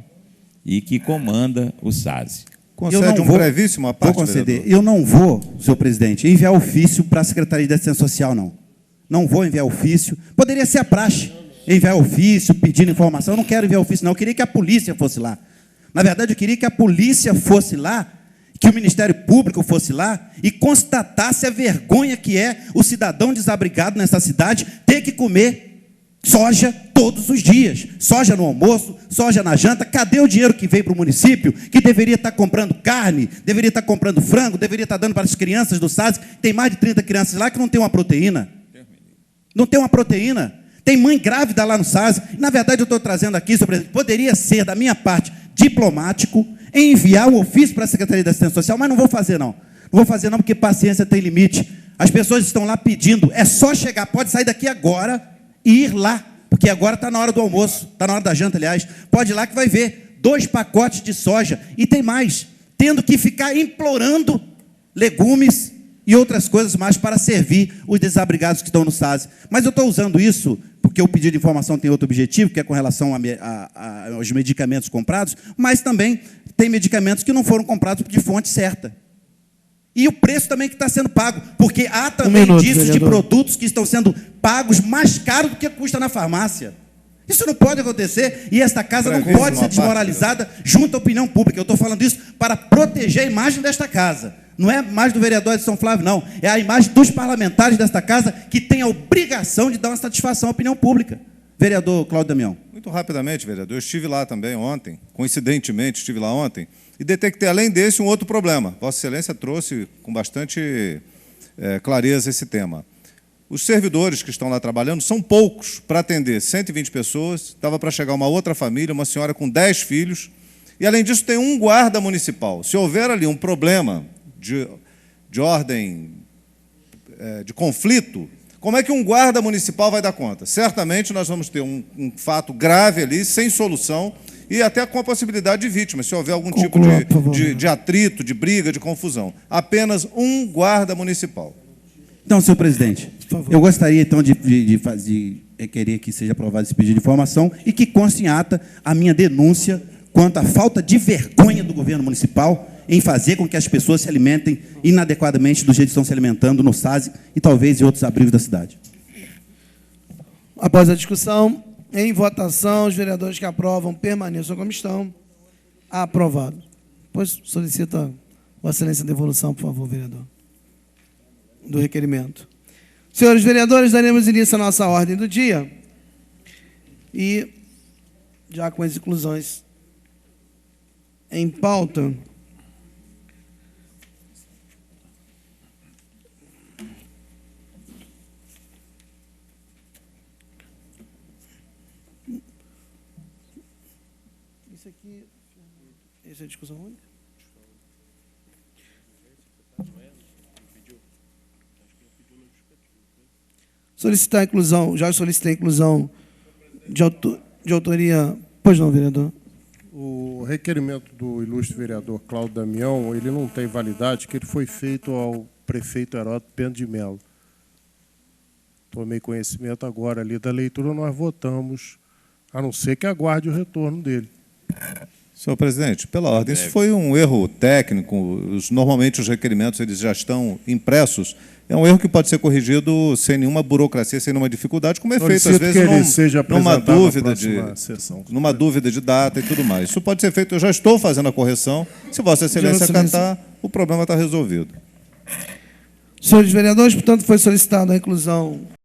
e que comanda o SASE. Concede um brevíssimo à parte, vou conceder. vereador. Eu não vou, senhor presidente, enviar ofício para a Secretaria de Assistência Social, não. Não vou enviar ofício. Poderia ser a praxe, enviar ofício, pedindo informação. Eu não quero enviar ofício, não. Eu queria que a polícia fosse lá. Na verdade, eu queria que a polícia fosse lá, que o Ministério Público fosse lá e constatasse a vergonha que é o cidadão desabrigado nessa cidade ter que comer soja todos os dias. Soja no almoço, soja na janta. Cadê o dinheiro que veio para o município, que deveria estar comprando carne, deveria estar comprando frango, deveria estar dando para as crianças do SASE? Tem mais de 30 crianças lá que não tem uma proteína. Não tem uma proteína. Tem mãe grávida lá no SASE. Na verdade, eu estou trazendo aqui, senhor presidente, poderia ser, da minha parte, diplomático, enviar o ofício para a Secretaria da Assistência Social, mas não vou fazer, não. Não vou fazer, não, porque paciência tem limite. As pessoas estão lá pedindo, é só chegar, pode sair daqui agora e ir lá, porque agora está na hora do almoço, está na hora da janta, aliás. Pode ir lá que vai ver 2 pacotes de soja, e tem mais, tendo que ficar implorando legumes e outras coisas mais para servir os desabrigados que estão no SASE. Mas eu estou usando isso porque o pedido de informação tem outro objetivo, que é com relação aos medicamentos comprados, mas também tem medicamentos que não foram comprados de fonte certa. E o preço também que está sendo pago, porque há também indícios de produtos que estão sendo pagos mais caros do que custa na farmácia. Isso não pode acontecer e esta casa não pode ser desmoralizada junto à opinião pública. Eu estou falando isso para proteger a imagem desta casa. Não é a imagem do vereador de São Flávio, não. É a imagem dos parlamentares desta casa que tem a obrigação de dar uma satisfação à opinião pública. Vereador Cláudio Damião. Muito rapidamente, vereador. Eu estive lá também ontem, coincidentemente estive lá ontem, e detectei, além desse, um outro problema. Vossa Excelência trouxe com bastante clareza esse tema. Os servidores que estão lá trabalhando são poucos para atender 120 pessoas, estava para chegar uma outra família, uma senhora com 10 filhos, e, além disso, tem um guarda municipal. Se houver ali um problema de ordem, de conflito, como é que um guarda municipal vai dar conta? Certamente nós vamos ter um fato grave ali, sem solução, e até com a possibilidade de vítimas, se houver algum tipo de atrito, de briga, de confusão. Apenas um guarda municipal. Então, senhor presidente, eu gostaria, então, de requerer que seja aprovado esse pedido de informação e que conste em ata a minha denúncia quanto à falta de vergonha do governo municipal em fazer com que as pessoas se alimentem inadequadamente do jeito que estão se alimentando no SASE e talvez em outros abrigos da cidade. Após a discussão, em votação, os vereadores que aprovam permaneçam como estão. Aprovado. Pois solicita Vossa Excelência a devolução, por favor, vereador, do requerimento. Senhores vereadores, daremos início à nossa ordem do dia. E, já com as inclusões em pauta, essa é a discussão única? Solicitar a inclusão, já solicitei a inclusão de autoria. Pois não, vereador. O requerimento do ilustre vereador Cláudio Damião, ele não tem validade, que ele foi feito ao prefeito Heródoto Pena de Melo. Tomei conhecimento agora ali da leitura, nós votamos, a não ser que aguarde o retorno dele. Senhor presidente, pela ordem, isso foi um erro técnico. Normalmente os requerimentos eles já estão impressos. É um erro que pode ser corrigido sem nenhuma burocracia, sem nenhuma dificuldade, como é feito às vezes numa dúvida de data e tudo mais. Isso pode ser feito, eu já estou fazendo a correção. Se Vossa Excelência acatar, o problema está resolvido. Senhores vereadores, portanto, foi solicitada a inclusão